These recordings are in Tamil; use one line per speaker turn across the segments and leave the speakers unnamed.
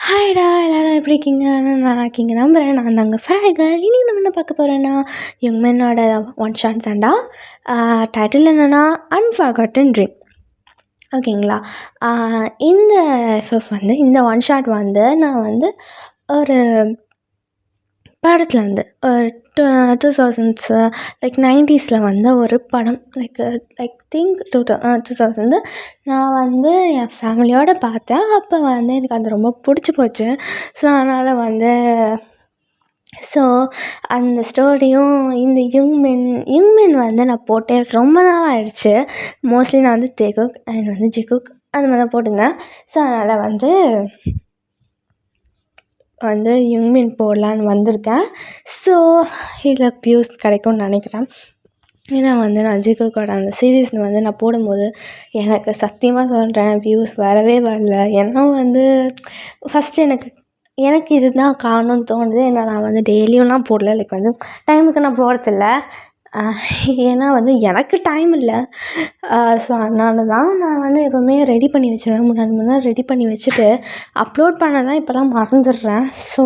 ஹாய்டா எல்லாரும் எப்படி இருக்கீங்க? நல்லா இருக்கீங்க நம்புகிறேன். நான் தாங்க ஃபேகர். இன்றைக்கி நம்ம என்ன பார்க்க போகிறோன்னா யங்மேனோட ஒன் ஷாட் தாண்டா. டைட்டில் என்னென்னா அன்ஃபர்காட்டன் ட்ரீம். ஓகேங்களா? இந்த எஃப்எஃப் வந்து இந்த ஒன் ஷாட் வந்து நான் வந்து ஒரு படத்துலேருந்து ஒரு 2000s லைக் 90s வந்த ஒரு படம். திங்க் 2000 நான் வந்து என் ஃபேமிலியோடு பார்த்தேன். அப்போ வந்து எனக்கு அது ரொம்ப பிடிச்சி போச்சு. ஸோ அதனால் ஸோ அந்த ஸ்டோரியும் இந்த யங்மென் வந்து நான் போட்டே ரொம்ப நாள் ஆயிடுச்சு. மோஸ்ட்லி நான் வந்து தேகுக் அண்ட் வந்து ஜிகுக் அந்த மாதிரி தான் போட்டிருந்தேன். ஸோ அதனால் வந்து யங்மென் போடலான்னு வந்திருக்கேன். ஸோ இதில் வியூஸ் கிடைக்கும்னு நினைக்கிறேன். ஏன்னா வந்து நான் ஜிகுக்கோட அந்த சீரீஸ் வந்து நான் போடும்போது எனக்கு சத்தியமாக சொல்கிறேன் வியூஸ் வரவே வரல. ஏன்னா வந்து ஃபஸ்ட்டு எனக்கு இது தான் காரணம்னு தோணுது. ஏன்னா நான் வந்து டெய்லியும்லாம் போடல. வந்து டைமுக்கு நான் போகிறதில்ல. ஏன்னா வந்து எனக்கு டைம் இல்லை. ஸோ அதனால தான் நான் வந்து எப்போவுமே ரெடி பண்ணி வச்சுருவேன். முன்னாடி ரெடி பண்ணி வச்சுட்டு அப்லோட் பண்ண தான் இப்போலாம் மறந்துடுறேன். ஸோ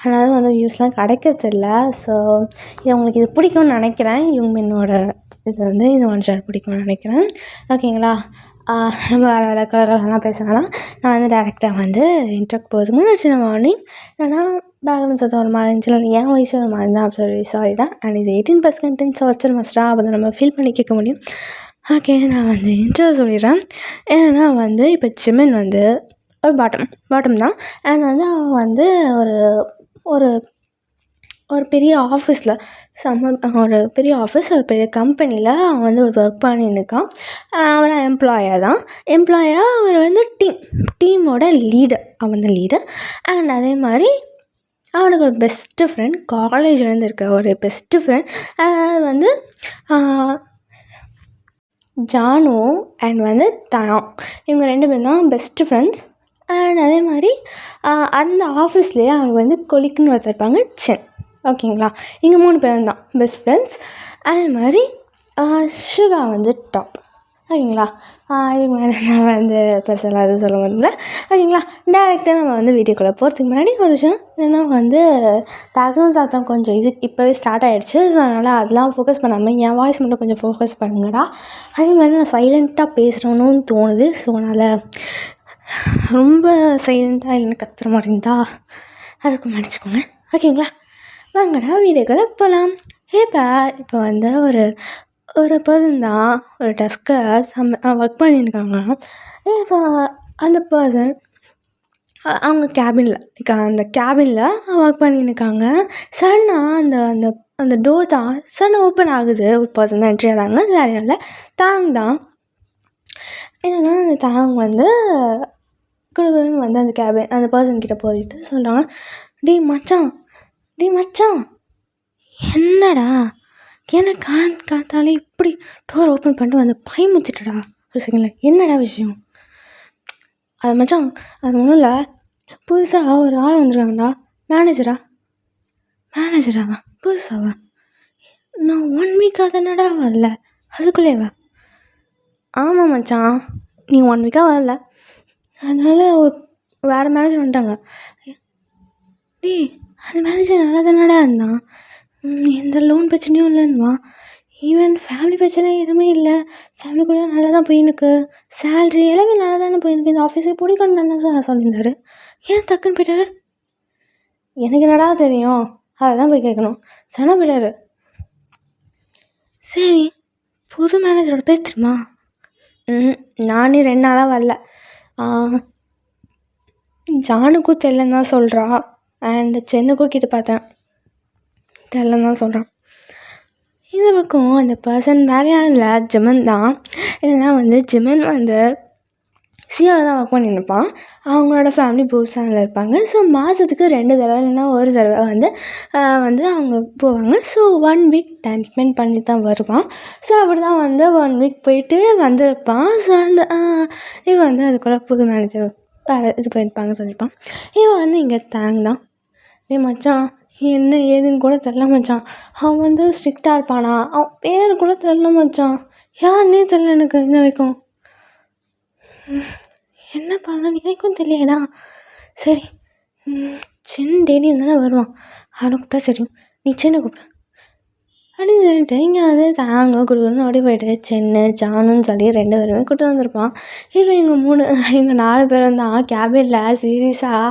அதனால வந்து வியூஸ்லாம் கிடைக்கிறதில்ல. ஸோ உங்களுக்கு இது பிடிக்கும்னு நினைக்கிறேன். யங்மெனோட இது வந்து இந்த ஒன் ஷாட் பிடிக்கும்னு நினைக்கிறேன். ஓகேங்களா? நம்ம வேறு கலர்லாம் பேசுகிறேன்னா நான் வந்து டேரெக்டாக வந்து இன்ட்ரோக்கு போகிறதுக்கு முன்னாடி சின்ன வார்னிங். ஏன்னா பேக்ரவுண்ட் சத்தம் ஒரு மாதிரி இருந்துச்சு. என் வயசு ஒரு மாதிரி தான். சாரிடா. அண்ட் இது 18+ கண்டென்ட்ஸ் வச்சு மஸ்டா அப்போ தான் நம்ம ஃபீல் பண்ணி கேட்க முடியும். ஓகே, நான் வந்து இன்ட்ரோ சொல்லிடுறேன். ஏன்னா வந்து இப்போ ஜிமின் வந்து ஒரு பாட்டம் தான். அண்ட் வந்து அவன் வந்து ஒரு ஒரு பெரிய ஆஃபீஸில் ஒரு பெரிய ஆஃபீஸ், ஒரு பெரிய கம்பெனியில் அவன் வந்து ஒரு ஒர்க் பண்ணியிருக்கான். ஒரு எம்ப்ளாயாக அவர் வந்து டீமோட லீடர். அவன் தான் லீடர். அண்ட் அதே மாதிரி அவனுக்கு ஒரு பெஸ்ட்டு ஃப்ரெண்ட், காலேஜ்லேருந்து இருக்க ஒரு பெஸ்ட்டு ஃப்ரெண்ட் வந்து ஜானு அண்ட் வந்து தயான். இவங்க 2 பேரும் தான் பெஸ்ட்டு ஃப்ரெண்ட்ஸ். அண்ட் அதே மாதிரி அந்த ஆஃபீஸ்லேயே அவனுக்கு வந்து கொலிக்குன்னு ஒருத்தர் இருப்பாங்க, சென். ஓகேங்களா? இங்கே 3 பேரும் தான் பெஸ்ட் ஃப்ரெண்ட்ஸ். அதே மாதிரி ஷுகா வந்து டாப். ஓகேங்களா? இதுக்கு மேலே நான் வந்து பெருசாக எதுவும் சொல்ல முடியல. ஓகேங்களா? டேரெக்டாக நம்ம வந்து வீடியோக்குள்ளே போகிறதுக்கு முன்னாடி ஒரு விஷயம் ஏன்னா வந்து பேக்ரவுண்ட் சத்தம் கொஞ்சம் இப்போவே ஸ்டார்ட் ஆகிடுச்சு. ஸோ அதனால் அதெல்லாம் ஃபோக்கஸ் பண்ணாமல் என் வாய்ஸ் மட்டும் கொஞ்சம் ஃபோக்கஸ் பண்ணுங்கடா. அதே மாதிரி நான் சைலண்ட்டாக பேசுகிறோன்னு தோணுது. ஸோ அதனால் ரொம்ப சைலண்ட்டாக இல்லைன்னு கத்துற மாதிரி இருந்தால் அதுக்கு மன்னிச்சுக்கோங்க. ஓகேங்களா? வாங்கடா வீடியோக்களை போகலாம். இப்போ வந்து ஒரு பர்சன் தான் ஒரு டெஸ்கில் ஒர்க் பண்ணியிருக்காங்க. இப்போ அந்த பர்சன் அவங்க அந்த கேபினில் ஒர்க் பண்ணியிருக்காங்க. சடனாக அந்த அந்த டோர் தான் சடனாக ஓப்பன் ஆகுது. ஒரு பர்சன் தான் என்ட்ரி ஆகிறாங்க. அது வேறு இல்லை, தாங் தான். என்னென்னா அந்த தாங் வந்து குடுக்குன்னு வந்து அந்த பர்சன்கிட்ட போயிட்டு சொல்கிறாங்க, டேய் மச்சான் என்னடா எனக்கு காத்தாலே இப்படி டோர் ஓப்பன் பண்ணிட்டு வந்து பயமுத்திட்டடா ஒரு செகண்டில். என்னடா விஷயம்? அது மச்சான், அது ஒன்றும் இல்லை, புதுசாக ஒரு ஆள் வந்துருக்காங்கடா. மேனேஜராவா? புதுசாவா? நான் 1 வீக்காக தானடா வரல, அதுக்குள்ளேவா? ஆமாம் மச்சான், நீ 1 வீக்காக வரல, அதனால் வேறு மேனேஜர் வந்துட்டாங்க. டேய், அந்த மேனேஜர் நல்லா தானடா இருந்தான், எந்த லோன் பிரச்சனையும் இல்லைன்னுவான். ஈவன் ஃபேமிலி பிரச்சனை எதுவுமே இல்லை, ஃபேமிலி கூட நல்லா தான் போயினுக்கு, சேல்ரி எல்லாமே நல்லா தானே போயினுக்கு, இந்த ஆஃபீஸுக்கு பிடிக்கணும் தானே சார் சொல்லியிருந்தாரு. ஏன் டக்குன்னு போயிட்டாரு? எனக்கு என்னடா தெரியும், அதுதான் போய் கேட்கணும். சனா போயிட்டாரு. சரி, புது மேனேஜரோட பேர் தெரியுமா? நானே 2 நாளாக வரல. ஜானுக்கும் தெரியலன்னு தான் சொல்கிறா. அண்ட் சென்னுக்கும் கிட்ட பார்த்தேன், தெரியலன்னு தான் சொல்கிறான். இந்த பக்கம் அந்த பர்சன் வேறு யாரும் இல்லை, ஜிமன் தான். என்னென்னா வந்து ஜிமன் வந்து சியோவில் தான் ஒர்க் பண்ணியிருப்பான். அவங்களோட ஃபேமிலி பூசானில் இருப்பாங்க. ஸோ மாதத்துக்கு 2 தடவை இல்லைன்னா ஒரு தடவை வந்து அவங்க போவாங்க. ஸோ 1 வீக் டைம் ஸ்பெண்ட் பண்ணி தான் வருவான். ஸோ அப்படி தான் வந்து 1 வீக் போயிட்டு வந்திருப்பான். ஸோ இவன் வந்து அதுக்குள்ளே புது மேனேஜர் வேறு இது போயிருப்பாங்கன்னு சொல்லியிருப்பான். இவன் வந்து இங்கே தாங் தான். டேய் மச்சான், என்ன ஏதுன்னு கூட தெரில மச்சான், அவன் வந்து ஸ்ட்ரிக்டாக இருப்பானா, அவன் பேர் கூட தெரில மச்சான், யாருன்னே தெரில எனக்கு இன்ன வரைக்கும். என்ன பண்ண எனக்கும் தெரியலடா. சரி, சென் டெய்லியும் தானே வருவான், அவனை கூப்பிட்டா தெரியும், நீ சென்னை கூப்பிடு அப்படின்னு சொல்லிட்டு இங்கே வந்து தாங்க கொடுக்கணும்னு ஓடி போய்ட்டு சென்னு ஜானுன்னு சொல்லி 2 பேருமே கூப்பிட்டு வந்திருப்பான். இப்போ எங்கள் 4 பேரும் தான் கேபினில் சீரியஸாக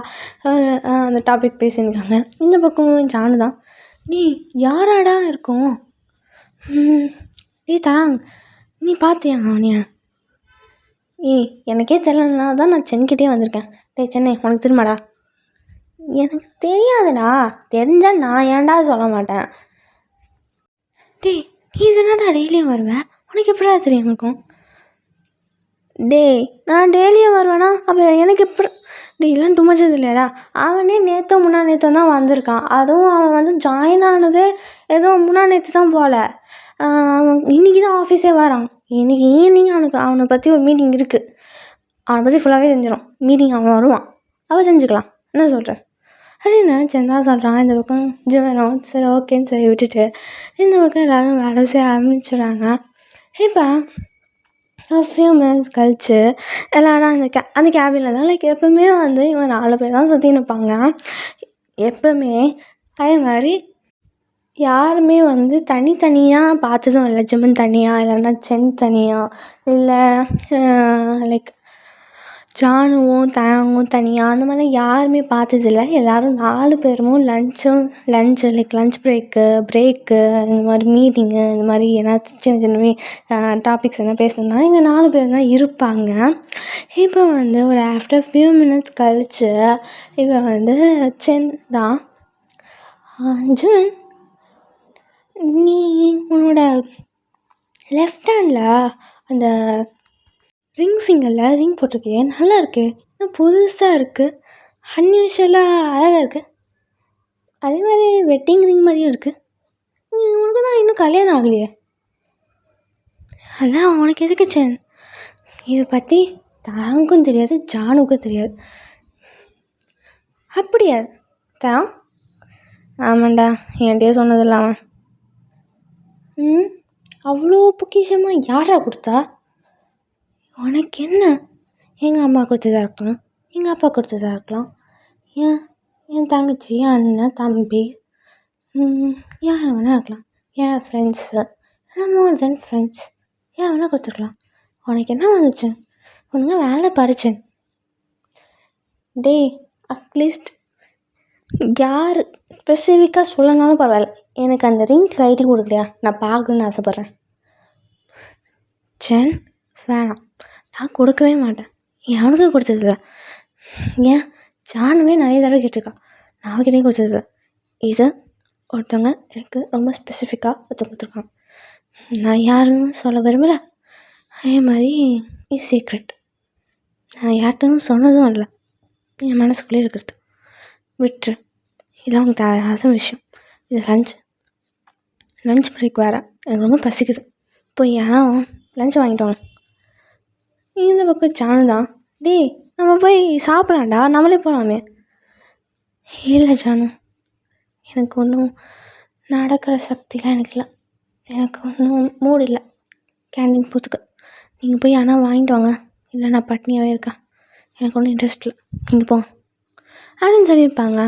ஒரு அந்த டாபிக் பேசியிருக்காங்க. இந்த பக்கம் ஜானு தான், நீ யாராடா இருக்கும், ஏய் தாங் நீ பார்த்தியா அவனையா, எனக்கே தெரியலனா தான் நான் சென்கிட்டே வந்திருக்கேன். டேய் சென்னை, உனக்கு தெரியுமாடா, எனக்கு தெரியாதுடா, தெரிஞ்சால் நான் ஏன்டா சொல்ல மாட்டேன். டேய் நீ தானடா டெய்லியும் வருவேன், உனக்கு எப்படா தெரியும் இருக்கும். டேய் நான் டெய்லியும் வருவேனா, அப்போ எனக்கு எப்படி டெய்லாம் டூ மச் இல்லையாடா, அவனே நேற்றோ தான் வந்திருக்கான், அதுவும் அவன் வந்து ஜாயின் ஆனதே ஏதோ நேற்று தான் போல், அவன் இன்றைக்கி தான் ஆஃபீஸே வரான். இன்றைக்கி ஈவினிங் அவனை பற்றி ஒரு மீட்டிங் இருக்குது, அவனை பற்றி ஃபுல்லாகவே தெரிஞ்சிடும், மீட்டிங் அவன் வருவான், அவள் தெரிஞ்சுக்கலாம், என்ன சொல்கிறேன் அப்படின்னு செந்தா சொல்கிறான். இந்த பக்கம் ஜீவனம் சரி ஓகேன்னு சரி விட்டுட்டு இந்த பக்கம் எல்லோரும் வேலை செய்ய ஆரம்பிச்சிடுறாங்க. இப்போ ஃபியூ மினிட்ஸ் கழிச்சு எல்லோரும் அந்த கேபினில் தான் எப்போவுமே வந்து இவன் 4 பேர் தான் சுற்றி நிற்பாங்க எப்போவுமே. அதே மாதிரி யாருமே வந்து தனித்தனியாக பார்த்ததும் இல்லை, ஜிம்மன் தனியாக இல்லைன்னா சென் தனியாக இல்லை ஜானுவும் தாங்கும் தனியாக அந்த மாதிரிலாம் யாருமே பார்த்ததில்ல. எல்லோரும் 4 பேரும் லஞ்சு லஞ்ச் பிரேக்கு இந்த மாதிரி மீட்டிங்கு இந்த மாதிரி ஏதாச்சும் சின்ன டாபிக்ஸ் என்ன பேசணுன்னா இங்கே 4 பேர் தான் இருப்பாங்க. இப்போ வந்து ஒரு ஆஃப்டர் ஃபியூ மினிட்ஸ் கழிச்சு இப்போ வந்து சென் தான், ஜிமன் நீ உன்னோட லெஃப்ட் ஹேண்டில் அந்த ரிங் ஃபிங்கரில் ரிங் போட்டிருக்கியே, நல்லா இருக்கு, இன்னும் புதுசாக இருக்குது, அன்யூஷுவலாக அழகாக இருக்குது, அதே மாதிரி வெட்டிங் ரிங் மாதிரியும் இருக்குது, உனக்கு தான் இன்னும் கல்யாணம் ஆகலையே, அதான் உனக்கு எதுக்கு சென், இதை பற்றி தாங்கும் தெரியாது ஜானுக்கும் தெரியாது. அப்படியா தான், ஆமாண்டா என்கிட்டயே சொன்னதில்ல அவன். அவ்வளோ பொக்கிஷமாக யாரா கொடுத்தா, உனக்கு என்ன, எங்கள் அம்மா கொடுத்ததா இருக்கலாம், எங்கள் அப்பா கொடுத்ததா இருக்கலாம், என் தங்கச்சி அண்ணன் தம்பி யார் வேணால் இருக்கலாம், என் ஃப்ரெண்ட்ஸு இல்லை மோர் தென் ஃப்ரெண்ட்ஸ் யார் வேணால் கொடுத்துருக்கலாம். உனக்கு என்ன வந்துச்சு, உனக்கு வேலை பறிச்சேன். டேய் அட்லீஸ்ட் யார் ஸ்பெசிஃபிக்காக சொல்லனாலும் பரவாயில்ல, எனக்கு அந்த ரிங் கைட்டி கொடுக்கலையா, நான் பார்க்கணுன்னு ஆசைப்பட்றேன். சென் வேணாம், நான் கொடுக்கவே மாட்டேன், எவனுக்கும் கொடுத்ததில்ல. ஏன் ஜானுவே நிறைய தடவை கேட்டிருக்கான், நான் அவகிட்டே கொடுத்ததில்ல. இது ஒருத்தவங்க எனக்கு ரொம்ப ஸ்பெசிஃபிக்காக கொடுத்துருக்கான், நான் யாருன்னு சொல்ல விரும்பலை. அதே மாதிரி இது சீக்ரெட், நான் யார்கிட்டும் சொன்னதும் இல்லை, என் மனசுக்குள்ளே இருக்கிறது, விட்டுரு, இதான் உனக்கு தேவையான விஷயம். இது லஞ்ச் பிரேக் வேறு, எனக்கு ரொம்ப பசிக்குது, போய் ஏன்னா லஞ்ச் வாங்கிட்டு வாங்க. இந்த பக்கம் ஜானு தான், டேய் நம்ம போய் சாப்பிட்லாம்டா, நம்மளே போகலாமே. இல்லை ஜானு, எனக்கு ஒன்றும் நடக்கிற சக்திலாம் எனக்கு இல்லை, எனக்கு ஒன்றும் மூடு இல்லை கேண்டீன் போகிறதுக்கு, நீங்கள் போய் ஆனால் வாங்கிட்டு வாங்க, இல்லை நான் பட்னியாகவே இருக்கேன், எனக்கு ஒன்றும் இன்ட்ரெஸ்ட் இல்லை, நீங்கள் போங்க அப்படின்னு சொல்லியிருப்பாங்க.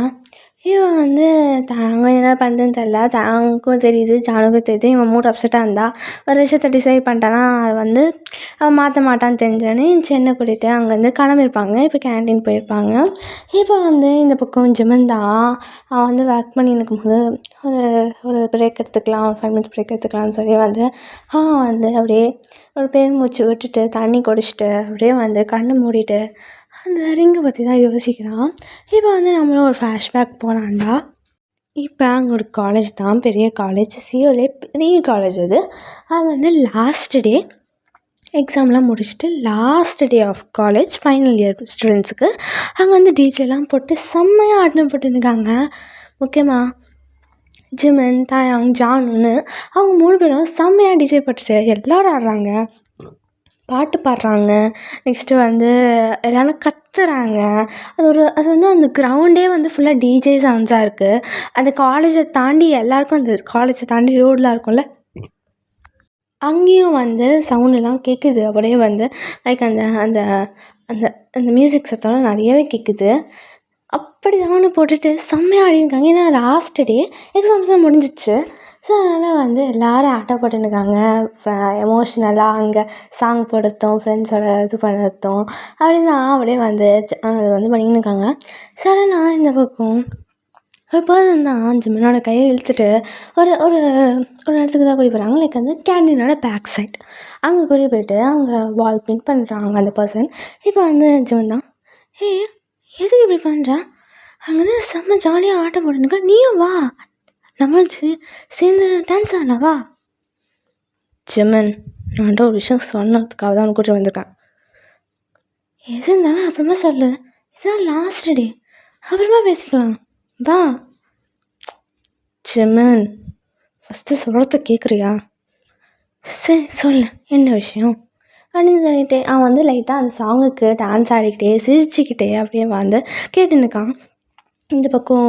இவன் வந்து தாங்க என்ன பண்ணுறதுன்னு தெரில, தாங்கும் தெரியுது ஜானுக்கும் தெரியுது, இவன் மூட் அப்செட்டாக இருந்தால் ஒரு விஷயத்தை டிசைட் பண்ணிட்டான்னா அதை வந்து அவன் மாற்ற மாட்டான்னு தெரிஞ்சோன்னே சென்னை கூட்டிகிட்டு அங்கேருந்து கிளம்பியிருப்பாங்க. இப்போ கேண்டீன் போயிருப்பாங்க. இப்போ வந்து இந்த பக்கம் ஜிமன் தான், அவன் வந்து ஒர்க் பண்ணி இருக்கும்போது ஒரு பிரேக் எடுத்துக்கலாம், ஒரு 5 மினிட்ஸ் பிரேக் எடுத்துக்கலாம்னு சொல்லி வந்து அவன் வந்து அப்படியே ஒரு பெருமூச்சு விட்டுட்டு தண்ணி குடிச்சிட்டு அப்படியே வந்து கண்ணை மூடிட்டு அந்த ரிங்கை பற்றி தான் யோசிக்கிறான். இப்போ வந்து நம்மளும் ஒரு ஃப்ளாஷ்பேக் போகலான்டா. இப்போ அங்கே ஒரு காலேஜ் தான், பெரிய காலேஜ், சியோலே பெரிய காலேஜ் அது. வந்து லாஸ்ட் டே எக்ஸாம்லாம் முடிச்சுட்டு last day of college final year ஸ்டூடெண்ட்ஸுக்கு அங்கே வந்து டிஜேலாம் போட்டு செம்மையாக ஆட்டம் போட்டுருக்காங்க. முக்கியமாக ஜிமன் தாயாங் ஜானுன்னு அவங்க 3 பேரும் செம்மையாக டிஜே போட்டுட்டு எல்லோரும் ஆடுறாங்க, பாட்டு பாடுறாங்க, நெக்ஸ்ட்டு வந்து எல்லோரும் கத்துறாங்க. அது வந்து அந்த கிரவுண்டே வந்து ஃபுல்லாக டிஜே சவுண்ட்ஸாக இருக்குது. அந்த காலேஜை தாண்டி எல்லாேருக்கும் அந்த காலேஜை தாண்டி ரோடெலாம் இருக்கும்ல, அங்கேயும் வந்து சவுண்டெல்லாம் கேட்குது. அப்படியே வந்து லைக் அந்த அந்த அந்த அந்த மியூசிக் சத்தம்லாம் நிறையவே கேட்குது. அப்படி சாங்கு போட்டுட்டு செம்மையாக ஆடியிருக்காங்க. ஏன்னா லாஸ்ட் டே எக்ஸாம்ஸ்லாம் முடிஞ்சிச்சு. ஸோ அதனால் வந்து எல்லோரும் ஆட்டம் போட்டுன்னுருக்காங்க. எமோஷ்னலாக அங்கே சாங் போடுறதும் ஃப்ரெண்ட்ஸோட இது பண்ணுறதும் அப்படின்னு அப்படியே வந்து அது வந்து பண்ணிக்கின்னு இருக்காங்க. சடனாக இந்த பக்கம் ஒரு பர்சன் தான் ஜிமினோட கையை இழுத்துட்டு ஒரு ஒரு ஒரு இடத்துக்கு தான் கூட்டிகிட்டு போகிறாங்க. லைக் வந்து கேண்டீனோட பேக் சைட் அங்கே கூட்டிகிட்டு போயிட்டு அவங்க வால் பின் பண்ணுறாங்க அந்த பர்சன். இப்போ வந்து ஜிமன் தான், எதுக்கு இப்படி பண்ணுற, அங்கே வந்து செம்ம ஜாலியாக ஆட்டம் போட்டுருக்கா, நீயும் வா நம்மளும் சேர்ந்து டான்ஸ் ஆடலாம் வா. ஜிமன், நான் ஒரு விஷயம் சொன்னதுக்காக தான் கூட்டிட்டு வந்திருக்கேன். எது இருந்தாலும் அப்புறமா சொல்லு, இதுதான் லாஸ்ட் டே, அப்புறமா பேசிக்கலாம் வா. ஜிமன், ஃபஸ்ட்டு சொல்கிறத கேட்குறியா? சரி சொல்லு, என்ன விஷயம் அப்படின்னு சொல்லிட்டு அவன் வந்து லைட்டாக அந்த சாங்குக்கு டான்ஸ் ஆடிக்கிட்டே சிரிச்சுக்கிட்டே அப்படியே வந்து கேட்டுன்னு இருக்கான். இந்த பக்கம்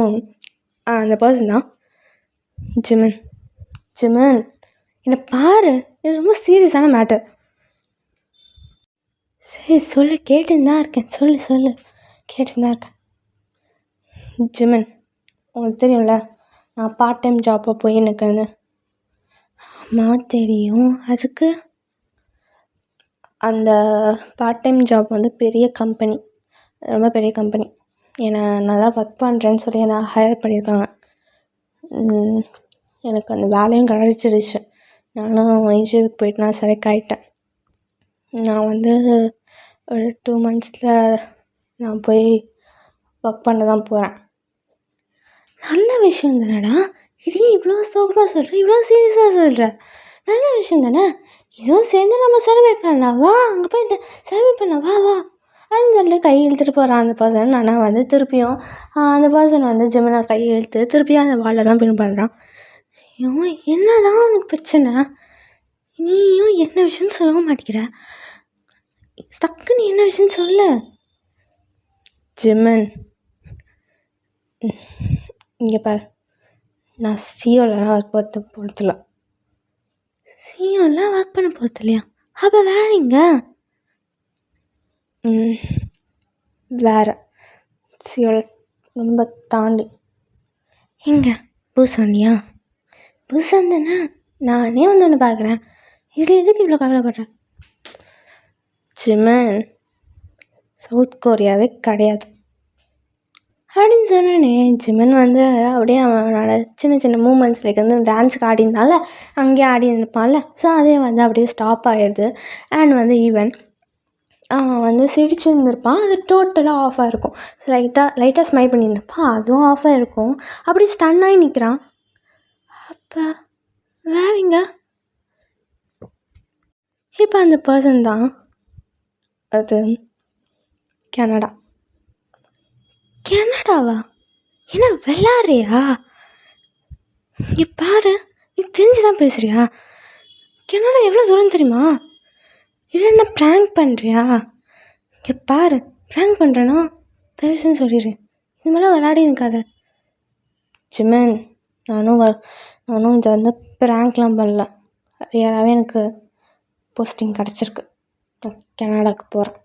அந்த பர்சன் தான், ஜிமன் ஜிமன் என்னை பாரு, இது ரொம்ப சீரியஸான மேட்டர். சரி சொல்லு, கேட்டுன்னு தான் இருக்கேன், சொல்லு சொல்லு, கேட்டுன்னு தான் இருக்கேன். ஜிமன், உங்களுக்கு தெரியும்ல நான் பார்ட் டைம் ஜாப்பாக போயின்னுக்கேன்னு. ஆமாம் தெரியும். அதுக்கு அந்த பார்ட் டைம் ஜாப் வந்து பெரிய கம்பெனி, ரொம்ப பெரிய கம்பெனி. என்னை நல்லா ஒர்க் பண்ணுறேன்னு சொல்லி என்னை ஹையர் பண்ணியிருக்காங்க. எனக்கு அந்த வேலையும் கிடச்சிருச்சு. நானும் இன்டர்வியூக்கு போயிட்டு நான் செலக்ட் ஆகிட்டேன். நான் வந்து ஒரு 2 monthஸில் நான் போய் ஒர்க் பண்ண தான் போகிறேன். நல்ல விஷயம் தானேடா, இதே இவ்வளோ சோகமாக சொல்கிற, இவ்வளோ சீரியஸாக சொல்கிற, நல்ல விஷயம் தானே, இதுவும் சேர்ந்து நம்ம செலிப்ரேட் பண்ணலாம் வா, அங்கே போயிட்டு செலிப்ரேட் பண்ணலாம் வா வா அப்படின்னு சொல்லிட்டு கை இழுத்துட்டு போகிறான் அந்த பர்சன். ஆனால் வந்து திருப்பியும் அந்த பர்சன் வந்து ஜிமினை கை இழுத்து திருப்பியும் அந்த வாலில் தான் பின் பண்ணுறான். இவன் என்ன தான் உனக்கு பிரச்சனை, நீயும் என்ன விஷயம்னு சொல்ல மாட்டேங்கிற, டக்குன்னு என்ன விஷயம்னு சொல்ல. ஜிமன், இங்கே பார், நான் சியோலாம் ஒர்க் பார்த்து போகிறதில்ல. சியோலாம் ஒர்க் பண்ண போகிறதில்லையா? அப்போ வேறங்க? வேறு சியோவில் ரொம்ப தாண்டி. எங்கே பூசானியா? பூசான் தானே, நானே வந்து ஒன்று பார்க்குறேன், இதில் எதுக்கு இவ்வளோ கவலைப்படுறேன்? ஜிமன், சவுத் கொரியாவே கிடையாது அப்படின்னு சொன்னோன்னே ஜிமன் வந்து அப்படியே அவனோட சின்ன சின்ன மூமெண்ட்ஸ் லைக் வந்து டான்ஸுக்கு ஆடினால அங்கேயே ஆடி இருப்பான்ல, ஸோ அதே வந்து அப்படியே ஸ்டாப் ஆகிடுது. அண்ட் வந்து ஈவன் அவன் வந்து சிரிச்சுருந்துருப்பான், அது டோட்டலாக ஆஃப் ஆகிருக்கும். லைட்டாக ஸ்மைல் பண்ணியிருப்பான், அதுவும் ஆஃப் ஆகிருக்கும். அப்படி ஸ்டன் ஆகி நிற்கிறான். அப்போ வேறங்க? இப்போ அந்த பர்சன் தான், அது கனடா. கனடாவா? என்ன விளாட்றியா? இங்கே பாரு, நீ தெரிஞ்சு தான் பேசுகிறியா? கனடா எவ்வளோ தூரம் தெரியுமா? இல்லை என்ன ப்ராங்க் பண்ணுறியா? இங்கே பாரு, ப்ராங்க் பண்ணுறேன்னா தயவுசெய்து சொல்லிடு, இது மாதிரிலாம் விளையாடி இருக்காத. ஜிமன், நானும் இதை வந்து ப்ராங்க்லாம் பண்ணல, ரியலாகவே எனக்கு போஸ்டிங் கிடச்சிருக்கு. நான் கனடாவுக்கு போகிறேன்.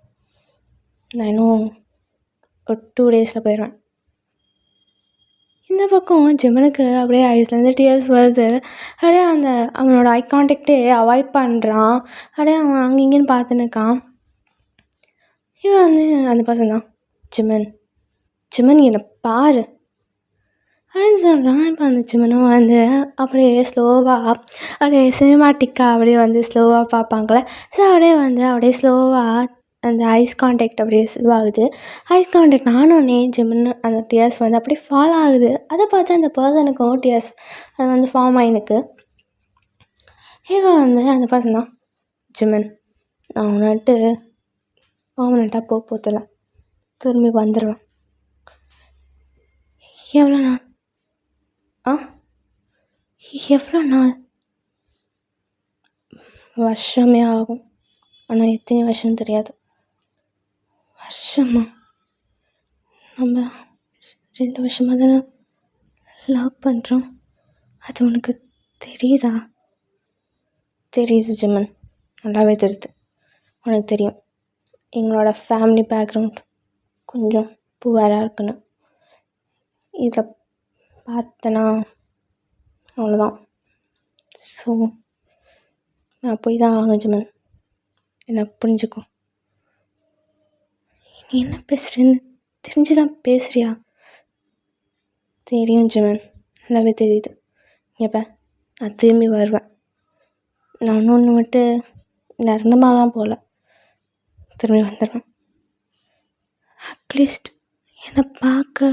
நான் இன்னும் ஒரு 2 daysல போயிடுவேன். இந்த பக்கம் ஜிமனுக்கு அப்படியே ஐஸ்லேருந்து டியர்ஸ் வருது. அப்படியே அவனோட ஐ கான்டாக்டே அவாய்ட் பண்ணுறான். அப்படியே அவன் அங்கே இங்கேன்னு பார்த்துன்னு இருக்கான். இவன் வந்து அந்த பர்சன் தான், ஜிமன் என்னை பாரு அப்படின்னு சொல்கிறான். இப்போ அந்த ஜிமனும் வந்து அப்படியே ஸ்லோவாக அப்படியே சினிமாட்டிக்காக அப்படியே வந்து ஸ்லோவாக பார்ப்பாங்களே, ஸோ அப்படியே ஸ்லோவாக அந்த ஐஸ் கான்டாக்ட் அப்படியே இதுவாகுது. ஐஸ் கான்டாக்ட் ஆனோடனே ஜிமன் அந்த டியர்ஸ் வந்து அப்படியே ஃபால் ஆகுது. அதை பார்த்து அந்த பர்சனுக்கும் டியர்ஸ் அது வந்து ஃபார்ம் ஆகினுக்கு. இவன் வந்து அந்த பர்சன் தான், ஜிமன், நான் உன்னிட்டு பர்மனெண்ட்டாக போகிறதில்ல, திரும்பி வந்துடுவேன். எவ்வளோ நாள்? எவ்வளோ நாள்? வருஷமே ஆகும், ஆனால் எத்தனை வருஷம் தெரியாது. வருஷமா? நம்ம 2 வருஷமாக தானே லவ் பண்ணுறோம், அது உனக்கு தெரியுதா? தெரியுது ஜிமன், நல்லாவே தெரியுது. உனக்கு தெரியும் எங்களோட ஃபேமிலி பேக்ரவுண்ட் கொஞ்சம் புவராக இருக்குன்னு. இதில் பார்த்தேன்னா அவ்வளோதான். ஸோ நான் போய் தான் ஆகணும் ஜிமன், என்ன புரிஞ்சுக்கோ. நீ என்ன பேசுகிறேன்னு தெரிஞ்சு தான் பேசுகிறியா? தெரியும் ஜிமன், நல்லாவே தெரியுது. எப்போ நான் திரும்பி வருவேன். நான் ஒன்று விட்டு நிரந்தரமாலாம் போகல, திரும்பி வந்துடுவேன். அட்லீஸ்ட் என்னை பார்க்க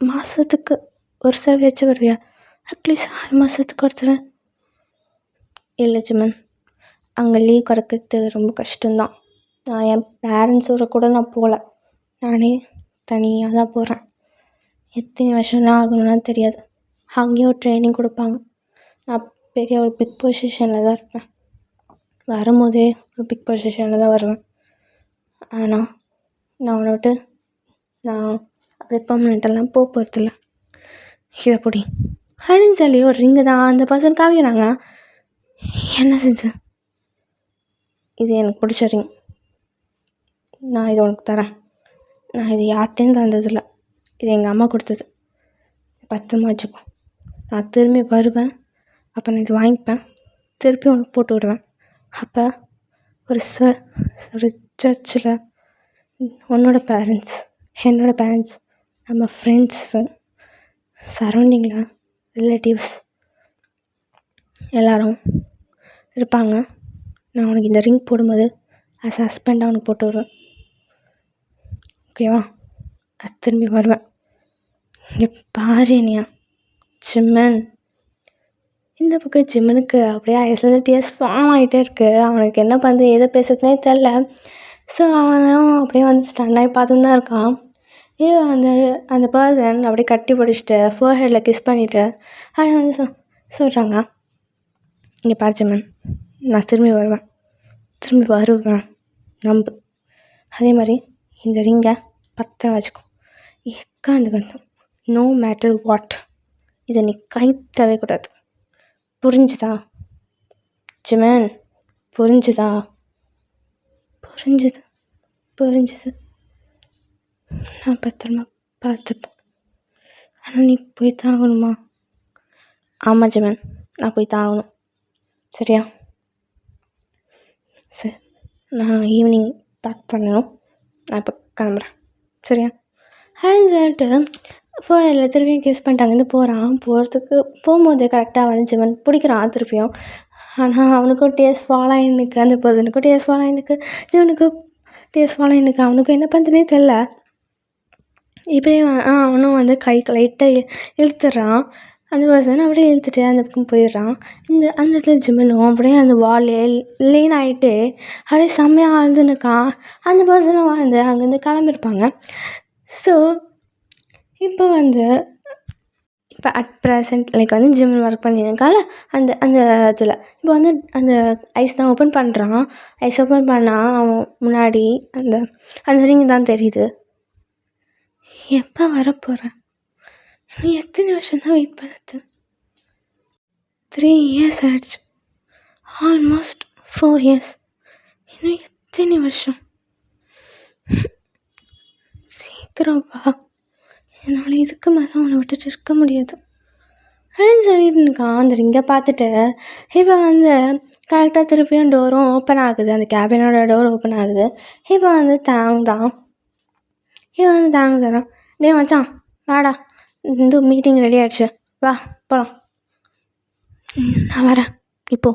மாதத்துக்கு ஒரு தடவையாச்சும் வருவியா? அட்லீஸ்ட் 6 மாதத்துக்கு ஒரு தடவை. இல்லை ஜிமன், அங்கே லீவ் கிடைக்கிறது ரொம்ப கஷ்டம்தான். நான் என் பேரண்ட்ஸோட கூட நான் போகல, நானே தனியாக தான் போகிறேன். எத்தனை வருஷம்லாம் ஆகணும்னா தெரியாது. அங்கேயும் ஒரு ட்ரைனிங் கொடுப்பாங்க. நான் பெரிய ஒரு பிக் பொசிஷனில் தான் இருப்பேன். வரும்போதே ஒரு பிக் பொசிஷனில் தான் வருவேன். ஆனால் நான் அவனை விட்டு நான் அப்படியே பெர்மனெண்ட்டெல்லாம் போக போகிறதில்ல. இதை பிடி அப்படின்னு சொல்லி ஒரு ரிங்கு தான் அந்த பர்சன் காமிக்கிறாங்க. என்ன செஞ்சு, இது எனக்கு பிடிச்ச ரிங், நான் இதை உனக்கு தரேன். நான் இது யார்கிட்டையும் தந்ததில்லை, இது எங்கள் அம்மா கொடுத்தது. பத்திரமா வச்சுக்கோ. நான் திரும்பி வருவேன், அப்போ நான் இது வாங்கிப்பேன், திருப்பி உனக்கு போட்டு விடுவேன். அப்போ ஒரு சர்ச்சில் உன்னோட பேரண்ட்ஸ், என்னோடய பேரண்ட்ஸ், நம்ம ஃப்ரெண்ட்ஸு, சரௌண்டிங்கில் ரிலேட்டிவ்ஸ் எல்லோரும் இருப்பாங்க. நான் உனக்கு இந்த ரிங் போடும்போது ஆஸ் ஹஸ்பண்டாக உனக்கு போட்டு விடுவேன். ஓகேவா? நான் திரும்பி வருவேன். இங்கே பாரு என்னையா ஜிம்மன். இந்த பக்கம் ஜிம்மனுக்கு அப்படியே ஐஸ்லேருந்து டிஎஸ் ஃபார்ம் ஆகிட்டே இருக்குது. அவனுக்கு என்ன பண்ணுறது எதை பேசுறதுனே தெரில. ஸோ அவனும் அப்படியே வந்து ஸ்டன்னாகி பார்த்துன்னு தான் இருக்கான். அந்த அந்த பர்சன் அப்படியே கட்டி பிடிச்சிட்டு ஃபோர்ஹெட்டில் கிஸ் பண்ணிவிட்டு அப்படியே வந்து சொல்கிறாங்க, இங்கே பாரு ஜிம்மன், நான் திரும்பி வருவேன் நம்பு. அதே மாதிரி இந்த ரிங்கை பத்திரம் வச்சுக்கோ. எக்காந்துக்கு நோ மேட்டர் வாட், இதை நீ கைட்டவே கூடாது. புரிஞ்சுதா ஜிமன்? புரிஞ்சுது. நான் பத்திரமா பார்த்துப்பேன். ஆனால் நீ போய் தான் ஆகணுமா? ஆமாம் ஜிமன், நான் போய் தான் ஆகணும். சரியா? சரி, நான் ஈவினிங் பேக் பண்ணணும். நான் இப்போ கிளம்புறேன். சரியா? ஹேண்ட் சொல்லிட்டு ஃபோனில் திருப்பியும் கிஸ் பண்ணிட்டு அங்கேருந்து போகும்போது கரெக்டாக வந்து ஜிமன் பிடிக்கிறான் திருப்பியும். ஆனால் அவனுக்கும் டேஸ்ட் ஃபாலோ ஆகினுக்கு, அந்த பர்சனுக்கும் டேஸ்ட் ஃபாலோ ஆகினுக்கு, ஜிமனுக்கும் டேஸ்ட் ஃபாலோ ஆகினுக்கு. அவனுக்கும் என்ன பண்ணுறதுனே தெரில. இப்போயே அவனும் வந்து கைக்கு லைட்டாக இழுத்துடுறான். அந்த பர்சன் அப்படியே இழுத்துட்டு அந்த பக்கம் போயிடுறான். அந்த இடத்துல ஜிமனும் அப்படியே அந்த வாலே லீன் ஆகிட்டு அப்படியே செம்மையாக அழுதுன்னுக்கான். அந்த பர்சனும் வந்து அங்கேருந்து கிளம்பியிருப்பாங்க. ஸோ இப்போ அட் ப்ரெசென்ட் லைக் வந்து ஜிம்மன் ஒர்க் பண்ணியிருக்கால அந்த இதில் இப்போ வந்து அந்த ஐஸ் தான் ஓப்பன் பண்ணுறான். ஐஸ் ஓப்பன் பண்ணால் அவன் முன்னாடி அந்த ரிங் தான் தெரியுது. எப்போ வரப்போகிறேன்? இன்னும் எத்தனை வருஷம் தான் வெயிட் பண்ணுறது? 3 years ஆயிடுச்சு, ஆல்மோஸ்ட் 4 years. இன்னும் எத்தனை வருஷம்? சீக்கிரம் வா, என்னால் இதுக்கு மேலே அவனை விட்டுட்டு இருக்க முடியாது அப்படின்னு சொல்லிட்டு இருக்கான். அந்த ரிங்கை பார்த்துட்டு இப்போ வந்து கரெக்டாக திருப்பியும் டோரும் ஓப்பன் ஆகுது. அந்த கேபினோட டோர் ஓப்பன் ஆகுது. இப்போ வந்து தரான். டே மச்சான் வாடா, இந்த மீட்டிங் ரெடி ஆகிடுச்சு, வா போகலாம். நான் வரேன் இப்போ.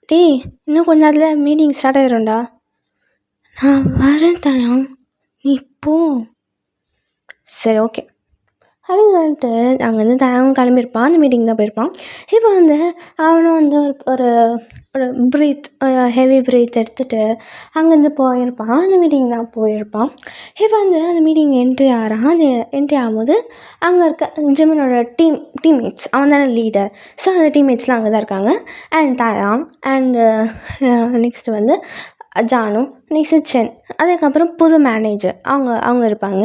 டேய் இன்னும் கொஞ்ச நேரத்தில் மீட்டிங் ஸ்டார்ட் ஆகிடும்டா. நான் வரேன் தயான், நீ போ. சரி ஓகே அப்படின்னு சொல்லிட்டு அங்கேருந்து தயாவும் கிளம்பியிருப்பான். அந்த மீட்டிங் தான் போயிருப்பான். இப்போ வந்து அவனும் வந்து ஒரு ஒரு ஹெவி ப்ரீத் எடுத்துகிட்டு அங்கேருந்து போயிருப்பான். அந்த மீட்டிங் தான் போயிருப்பான். இப்போ வந்து அந்த மீட்டிங் என்ட்ரி ஆகிறான். அந்த என்ட்ரி ஆகும்போது அங்கே இருக்க ஜிம்மனோட டீம்மேட்ஸ், அவன் தானே லீடர். ஸோ அந்த டீம்மேட்ஸ்லாம் அங்கே தான் இருக்காங்க. அண்ட் தயாங் அண்டு நெக்ஸ்ட்டு வந்து ஜானு, நெக்ஸ்ட்டு சென், அதுக்கப்புறம் புது மேனேஜர் அவங்க இருப்பாங்க.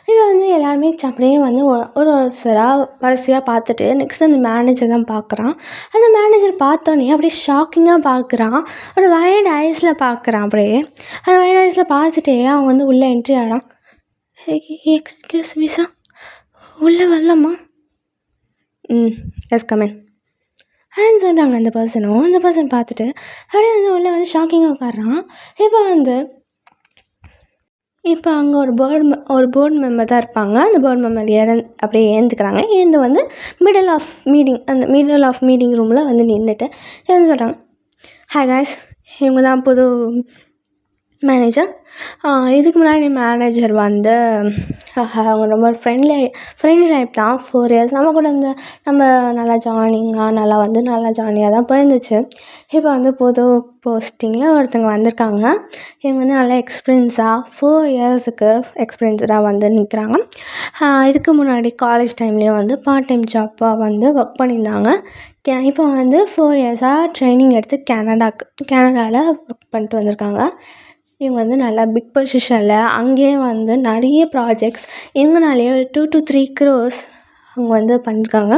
இப்போ வந்து எல்லாருமே அப்படியே வந்து ஒரு வரிசையாக பார்த்துட்டு நெக்ஸ்ட் அந்த மேனேஜர் தான் பார்க்குறான். அந்த மேனேஜர் பார்த்தோன்னே அப்படியே ஷாக்கிங்காக பார்க்குறான். ஒரு வைட் ஐஸில் பார்க்குறான். அப்படியே அந்த வைட் ஐஸில் பார்த்துட்டே அவன் வந்து உள்ளே என்ட்ரி ஆகிறான். எக்ஸ்கியூஸ் மீ சார் உள்ளே வரலாமா? எஸ் கமெண்ட் அப்படின்னு சொல்கிறாங்க. அந்த பர்சன் பார்த்துட்டு அப்படியே வந்து உள்ளே வந்து ஷாக்கிங்காக உட்காடுறான். இப்போ அங்கே ஒரு போர்டு மெம்பர் தான் இருப்பாங்க. அந்த போர்டு மெம்பர் அப்படியே ஏந்துக்கிறாங்க. வந்து மிடில் ஆஃப் மீட்டிங் ரூமில் வந்து நின்றுட்டு எழுந்து சொல்கிறாங்க, ஹாய் காய்ஸ், இவங்க தான் புது மேனேஜர். இதுக்கு முன்னாடி மேனேஜர் வந்து அவங்க ரொம்ப ஃப்ரெண்ட்லி டைப் தான். 4 years நம்ம கூட நம்ம நல்லா ஜாலியாக தான் போயிருந்துச்சு. இப்போ வந்து புது போஸ்டிங்கில் ஒருத்தங்க வந்திருக்காங்க. இவங்க வந்து நல்லா எக்ஸ்பீரியன்ஸாக 4 yearsக்கு எக்ஸ்பீரியன்ஸாக வந்து நிற்கிறாங்க. இதுக்கு முன்னாடி காலேஜ் டைம்லேயும் வந்து பார்ட் டைம் ஜாப்பாக வந்து ஒர்க் பண்ணியிருந்தாங்க. இப்போ வந்து 4 yearsஆக ட்ரைனிங் எடுத்து கனடாவில் ஒர்க் பண்ணிட்டு வந்திருக்காங்க. இவங்க வந்து நல்லா பிக் பொசிஷனில் அங்கேயே வந்து நிறைய ப்ராஜெக்ட்ஸ் இவங்கனாலேயே ஒரு 2 to 3 crores அவங்க வந்து பண்ணியிருக்காங்க.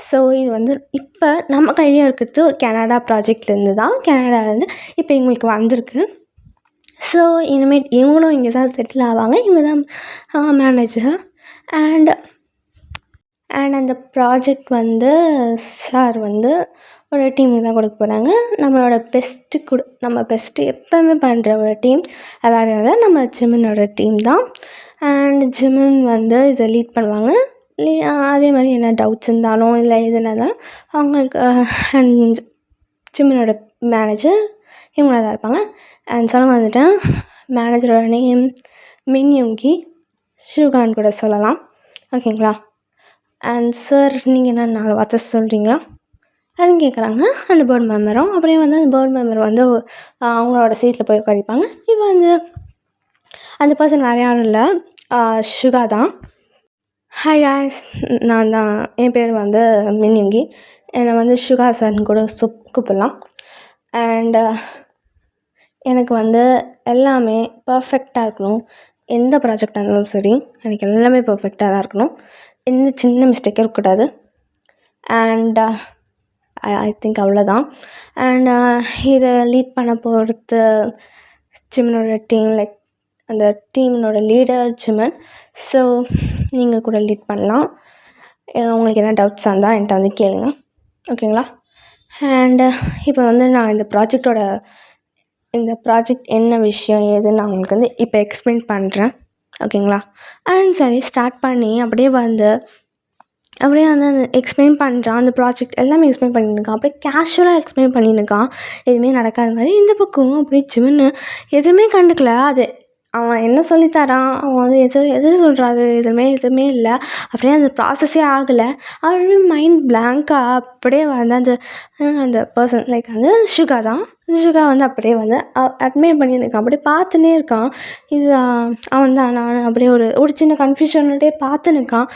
ஸோ இது வந்து இப்போ நம்ம கையிலையும் இருக்கிறது ஒரு கனடா ப்ராஜெக்ட்லேருந்து தான். கனடாலேருந்து இப்போ எங்களுக்கு வந்திருக்கு. ஸோ இனிமேல் இவங்களும் இங்கே தான் செட்டில் ஆவாங்க. இவங்க தான் மேனேஜர். அண்ட் அந்த ப்ராஜெக்ட் வந்து சார் வந்து ஒரு டீமுக்கு தான் கொடுக்க போகிறாங்க. நம்மளோட நம்ம பெஸ்ட்டு எப்போவுமே பண்ணுற ஒரு டீம் வேறு வந்து நம்ம ஜிமினோட டீம் தான். அண்ட் ஜிமின் வந்து இதை லீட் பண்ணுவாங்க. அதே மாதிரி என்ன டவுட்ஸ் இருந்தாலும் இல்லை எதுனா இருந்தாலும் அவங்களுக்கு அண்ட் ஜிமினோட மேனேஜர் இவங்களாக தான் இருப்பாங்க. அண்ட் சொல்ல வந்துட்டேன், மேனேஜரோட நேம் மின்யுங்கி ஷுகான் கூட சொல்லலாம். ஓகேங்களா? அண்ட் சார் நீங்கள் என்ன 4 வார்த்தை சொல்கிறீங்களா அப்படின்னு கேட்குறாங்க அந்த போர்டு மெம்பரும். அப்படியே வந்து அந்த போர்டு மெம்பர் வந்து அவங்களோட சீட்டில் போய் உட்காரிப்பாங்க. இப்போ வந்து அந்த பர்சன் வேறு யாரும் இல்லை, ஷுகா தான். ஹாய் காய்ஸ், நான் தான், என் பேர் வந்து மின்யுங்கி. என்னை வந்து ஷுகா சார்னு கூட கூப்பிடலாம். அண்ட் எனக்கு வந்து எல்லாமே பர்ஃபெக்டாக இருக்கணும். எந்த ப்ராஜெக்டாக இருந்தாலும் சரி, எனக்கு எல்லாமே பர்ஃபெக்டாக தான் இருக்கணும். எந்த சின்ன மிஸ்டேக்கும் இருக்கக்கூடாது. அண்ட் ஐ திங்க் அவ்வளோதான். அண்ட் இதை லீட் பண்ண போகிறது ஜிமினோட டீம், லைக் அந்த டீமினோட லீடர் ஜிமன். ஸோ நீங்கள் கூட லீட் பண்ணலாம். உங்களுக்கு என்ன டவுட்ஸாக இருந்தால் என்கிட்ட வந்து கேளுங்க. ஓகேங்களா? அண்டு இப்போ வந்து நான் இந்த ப்ராஜெக்ட் என்ன விஷயம் ஏதுன்னு நான் உங்களுக்கு வந்து இப்போ எக்ஸ்பிளைன் பண்ணுறேன். ஓகேங்களா? அண்ட் சரி, ஸ்டார்ட் பண்ணி அப்படியே வந்து அந்த எக்ஸ்பிளைன் பண்ணுறான். அந்த ப்ராஜெக்ட் எல்லாமே எக்ஸ்பிளைன் பண்ணியிருக்கான். அப்படியே கேஷுவலாக எக்ஸ்பிளைன் பண்ணியிருக்கான். எதுவுமே நடக்காத மாதிரி. இந்த பக்கம் அப்படியே ஜிமின்னு எதுவுமே கண்டுக்கல. அது அவன் என்ன சொல்லித்தரான், அவன் வந்து எது சொல்கிறாரு, எதுவுமே இல்லை. அப்படியே அந்த ப்ராசஸே ஆகலை. அப்படியே மைண்ட் பிளாங்காக அப்படியே வந்து அந்த பர்சன், லைக் வந்து ஷுகா வந்து அப்படியே வந்து அட்மையர் பண்ணியிருக்கான். அப்படியே பார்த்துன்னே இருக்கான். இது அவன் தான் நான் அப்படியே ஒரு சின்ன கன்ஃபியூஷனோடே பார்த்துன்னு இருக்கான்.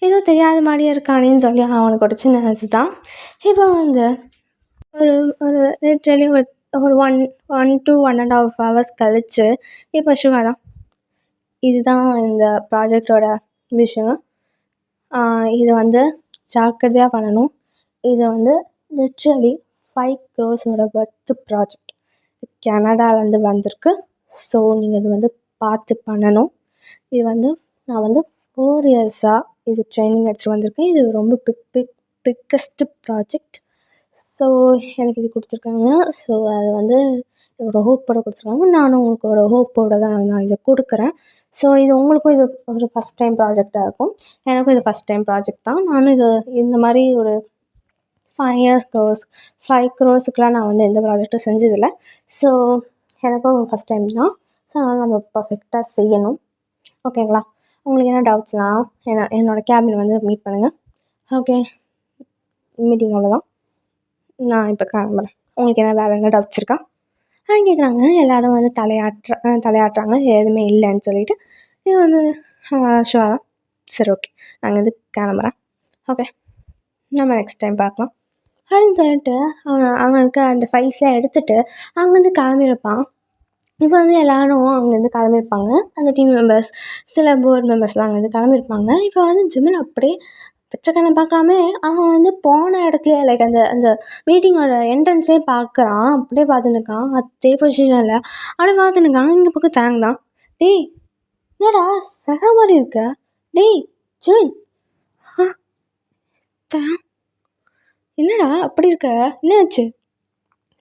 ஏதோ தெரியாத மாதிரியே இருக்கானேன்னு சொல்லி அவனுக்கு ஒரு சின்ன இதுதான். இப்போ வந்து ஒரு லிட்ரலி ஒரு 1 to 1.5 hours கழிச்சு இப்போ ஷுகா தான், இதுதான் இந்த ப்ராஜெக்டோட விஷயம். இதை வந்து ஜாக்கிரதையாக பண்ணணும். இது வந்து லிட்ரலி 5 crores ஒர்த்து ப்ராஜெக்ட். கனடாலேருந்து வந்திருக்கு. ஸோ நீங்கள் இது வந்து பார்த்து பண்ணணும். இது வந்து நான் வந்து 4 yearsஆக இது ட்ரைனிங் அடிச்சு வந்திருக்கேன். இது ரொம்ப பிக்கஸ்ட்டு ப்ராஜெக்ட். ஸோ எனக்கு இது கொடுத்துருக்காங்க. ஸோ அது வந்து என்னோடய ஹோப்போடு கொடுத்துருக்காங்க. நானும் உங்களுக்கு ஒரு ஹோப்போடு தான் நான் இதை கொடுக்குறேன். ஸோ இது உங்களுக்கும் இது ஒரு ஃபஸ்ட் டைம் ப்ராஜெக்டாக இருக்கும். எனக்கும் இது ஃபஸ்ட் டைம் ப்ராஜெக்ட் தான். நானும் இது இந்த மாதிரி ஒரு 5 crores நான் வந்து எந்த ப்ராஜெக்டும் செஞ்சதில்லை. ஸோ எனக்கும் ஃபஸ்ட் டைம் தான். ஸோ அதனால் நம்ம பர்ஃபெக்டாக செய்யணும். ஓகேங்களா? உங்களுக்கு என்ன டவுட்ஸ்னால் என்னோடய கேபின் வந்து மீட் பண்ணுங்கள். ஓகே, மீட்டிங் அவ்வளோதான். நான் இப்போ கிளம்புறேன். உங்களுக்கு வேறு என்ன டவுட்ஸ் இருக்கா கேட்குறாங்க. எல்லோரும் வந்து தலையாட்டுறாங்க எதுவுமே இல்லைன்னு சொல்லிவிட்டு. இது வந்து ஷுவரா, சரி ஓகே, நாங்கள் வந்து கிளம்புறேன். ஓகே, நம்ம நெக்ஸ்ட் டைம் பார்க்கலாம் அப்படின்னு சொல்லிட்டு அவனுக்கு அந்த ஃபைல்ஸ்லாம் எடுத்துகிட்டு அவங்க வந்து கிளம்பியிருப்பான். இப்போ வந்து எல்லோரும் அங்கேருந்து கிளம்பியிருப்பாங்க. அந்த டீம் மெம்பர்ஸ், சில போர்டு மெம்பர்ஸ்லாம் அங்கேருந்து கிளம்பியிருப்பாங்க. இப்போ வந்து ஜிமின் அப்படியே பச்சைக்கண்ணை பார்க்காம அவன் வந்து போன இடத்துல, லைக் அந்த மீட்டிங்கோட என்ட்ரன்ஸே பார்க்குறான். அப்படியே பார்த்துன்னு இருக்கான். அதே பொசிஷனில் அப்படியே பார்த்துன்னு இருக்கான். இங்கே பக்கம் தேங்க் தான். டேய் என்னடா சடா மாதிரி இருக்க, டேய் ஜிமின் தயம், என்னடா அப்படி இருக்க? என்னாச்சு?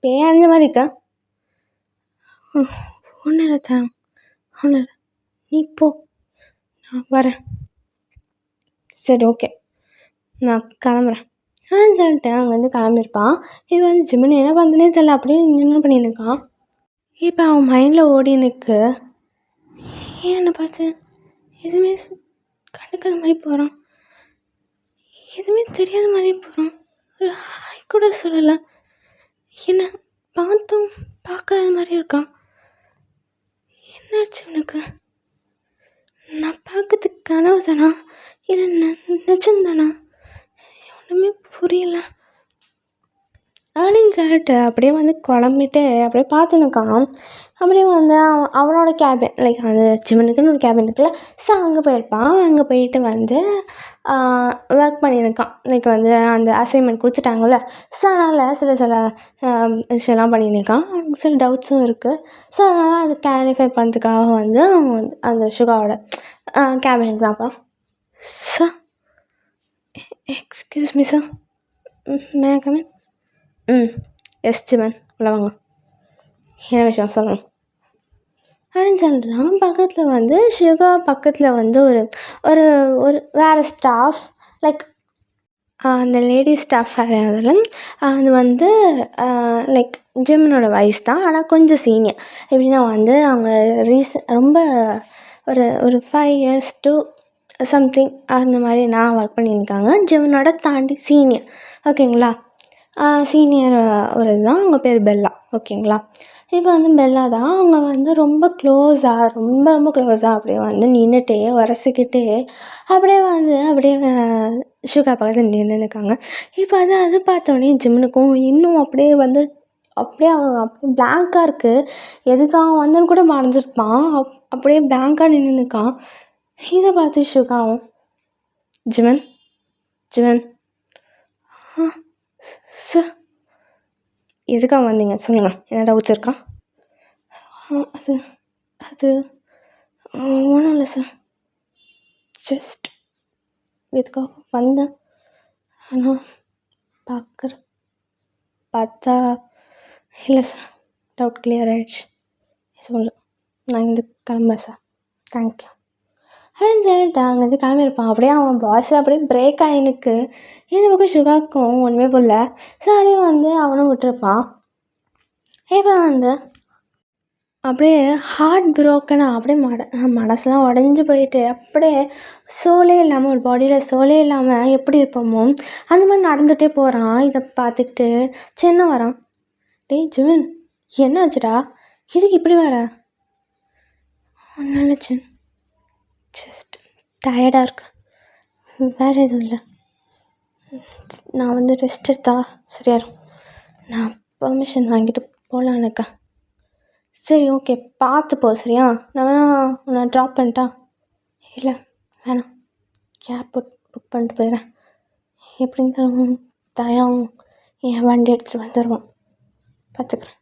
பேய் அறிஞ்ச மாதிரி இருக்கா? ஒன்றும் இல்லை தயம், ஒன்றும் இல்லை. நீ போ, நான் வரேன். சரி ஓகே, நான் கிளம்புறேன். சொல்லிட்டு அவங்க வந்து கிளம்பியிருப்பான். இப்போ வந்து ஜிமின் என்ன பண்ணுறதுனே தெரியல, அப்படியே என்ன பண்ணியிருக்கான். இப்போ அவன் மைண்டில் ஓடினுக்கு, ஏன் என்னை பார்த்து எதுவுமே கண்டுக்காத மாதிரி போகிறான், எதுவுமே தெரியாத மாதிரி போகிறான், ஒரு ஹாய் கூட சொல்லலை, என்ன பார்த்தும் பார்க்காத மாதிரி இருக்கான். என்னாச்சு உனக்கு? நான் பார்க்கறதுக்கு கனவு தானா இல்லை நிஜம்தானா? ஒன்றுமே புரியல அப்படின்னு சொல்லிட்டு அப்படியே வந்து குழம்பிட்டு அப்படியே பார்த்துன்னுக்கான். அப்படியே வந்து அவனோட கேபின், லைக் அந்த ஜிமனுக்குன்னு ஒரு கேபின் இருக்குல்ல, ஸோ அங்கே போயிருப்பான். அங்கே போயிட்டு வந்து ஒர்க் பண்ணியிருக்கான். லைக் வந்து அந்த அசைன்மெண்ட் கொடுத்துட்டாங்கல்ல, ஸோ அதனால் சில விஷயம்லாம் பண்ணியிருக்கான். அவனுக்கு சில டவுட்ஸும் இருக்குது. ஸோ அதனால் அது கிளாரிஃபை பண்ணுறதுக்காக வந்து அவன் வந்து அந்த சுகாவோட கேபினுக்கு தான் போகிறான். Sir, excuse me sir, may I come in? Yes Jiman, உள்ள வாங்க, என்ன விஷயம் சொல்லணும் அப்படின்னு சொல்கிறான். பக்கத்தில் வந்து சுகா பக்கத்தில் வந்து ஒரு ஒரு ஒரு வேறு ஸ்டாஃப், லைக் அந்த லேடி ஸ்டாஃப் வேறு, அது வந்து லைக் ஜிம்மனோட வயசு தான், ஆனால் கொஞ்சம் சீனியர். எப்படின்னா வந்து அவங்க ரொம்ப ஒரு ஒரு 5 years to சம்திங் அந்த மாதிரி நான் ஒர்க் பண்ணியிருக்காங்க. ஜிம்மனோட தாண்டி சீனியர், ஓகேங்களா. சீனியர் ஒரு இதுதான், அவங்க பேர் பெல்லா, ஓகேங்களா. இப்போ வந்து பெல்லா தான், அவங்க வந்து ரொம்ப ரொம்ப க்ளோஸாக அப்படியே வந்து நின்றுட்டே உரசிக்கிட்டே அப்படியே சுகா பக்கத்தில் நின்றுருக்காங்க. இப்போ அது பார்த்தோன்னே ஜிம்னுக்கும் இன்னும் அப்படியே வந்து அப்படியே அவன் அப்படியே பிளாங்காக இருக்குது. எதுக்காக வந்தேன்னு கூட மறந்துருப்பான். அப்படியே பிளாங்காக நின்றுருக்கான். இதை பார்த்து சுகாவும், ஜிமன் சார், எதுக்காக வந்தீங்க சொல்லுங்கள், என்ன டவுட்ஸ் இருக்கா? அது ஒன்றும் இல்லை சார், ஜஸ்ட் எதுக்காக வந்தேன், ஆனால் பார்த்தா இல்லை சார், டவுட் கிளியர் ஆகிடுச்சு, எதுவும் இல்லை, நான் இந்த கிளம்புறேன் சார், தேங்க்யூ அப்படின்னு சொல்லிட்டு அங்கேருந்து கிளம்பியிருப்பான். அப்படியே அவன் வாய்ஸ் அப்படியே பிரேக் ஆகினுக்கு. இந்த பக்கம் சுகாக்கும் ஒன்றுமே போடல. ஸோ அப்படியே வந்து அவனும் விட்டுருப்பான். இப்போ வந்து அப்படியே ஹார்ட் ப்ரோக்கனாக அப்படியே மனசுலாம் உடஞ்சி போயிட்டு அப்படியே சோலே இல்லாமல், ஒரு பாடியில் சோலே இல்லாமல் எப்படி இருப்போமோ அந்த மாதிரி நடந்துகிட்டே போகிறான். இதை பார்த்துக்கிட்டு சின்ன வரான். டேய் ஜிமன், என்ன ஆச்சுடா, இதுக்கு இப்படி வர? ஒன்றும் இல்லை சின், ஜஸ்ட் டயர்டாக இருக்கு, வேறு எதுவும் இல்லை. நான் வந்து ரெஸ்ட் எடுத்தா சரியாயிரும், நான் பெர்மிஷன் வாங்கிட்டு போகலான்னுக்கா. சரி ஓகே, பார்த்து போ சரியா, நான் உன்னை ட்ராப் பண்ணிட்டா? இல்லை வேணாம், கேப் புக் பண்ணிட்டு போயிடுறேன். எப்படி இருந்தாலும் தயம் என் வண்டி எடுத்துகிட்டு வந்துடுவான், பார்த்துக்குறேன்.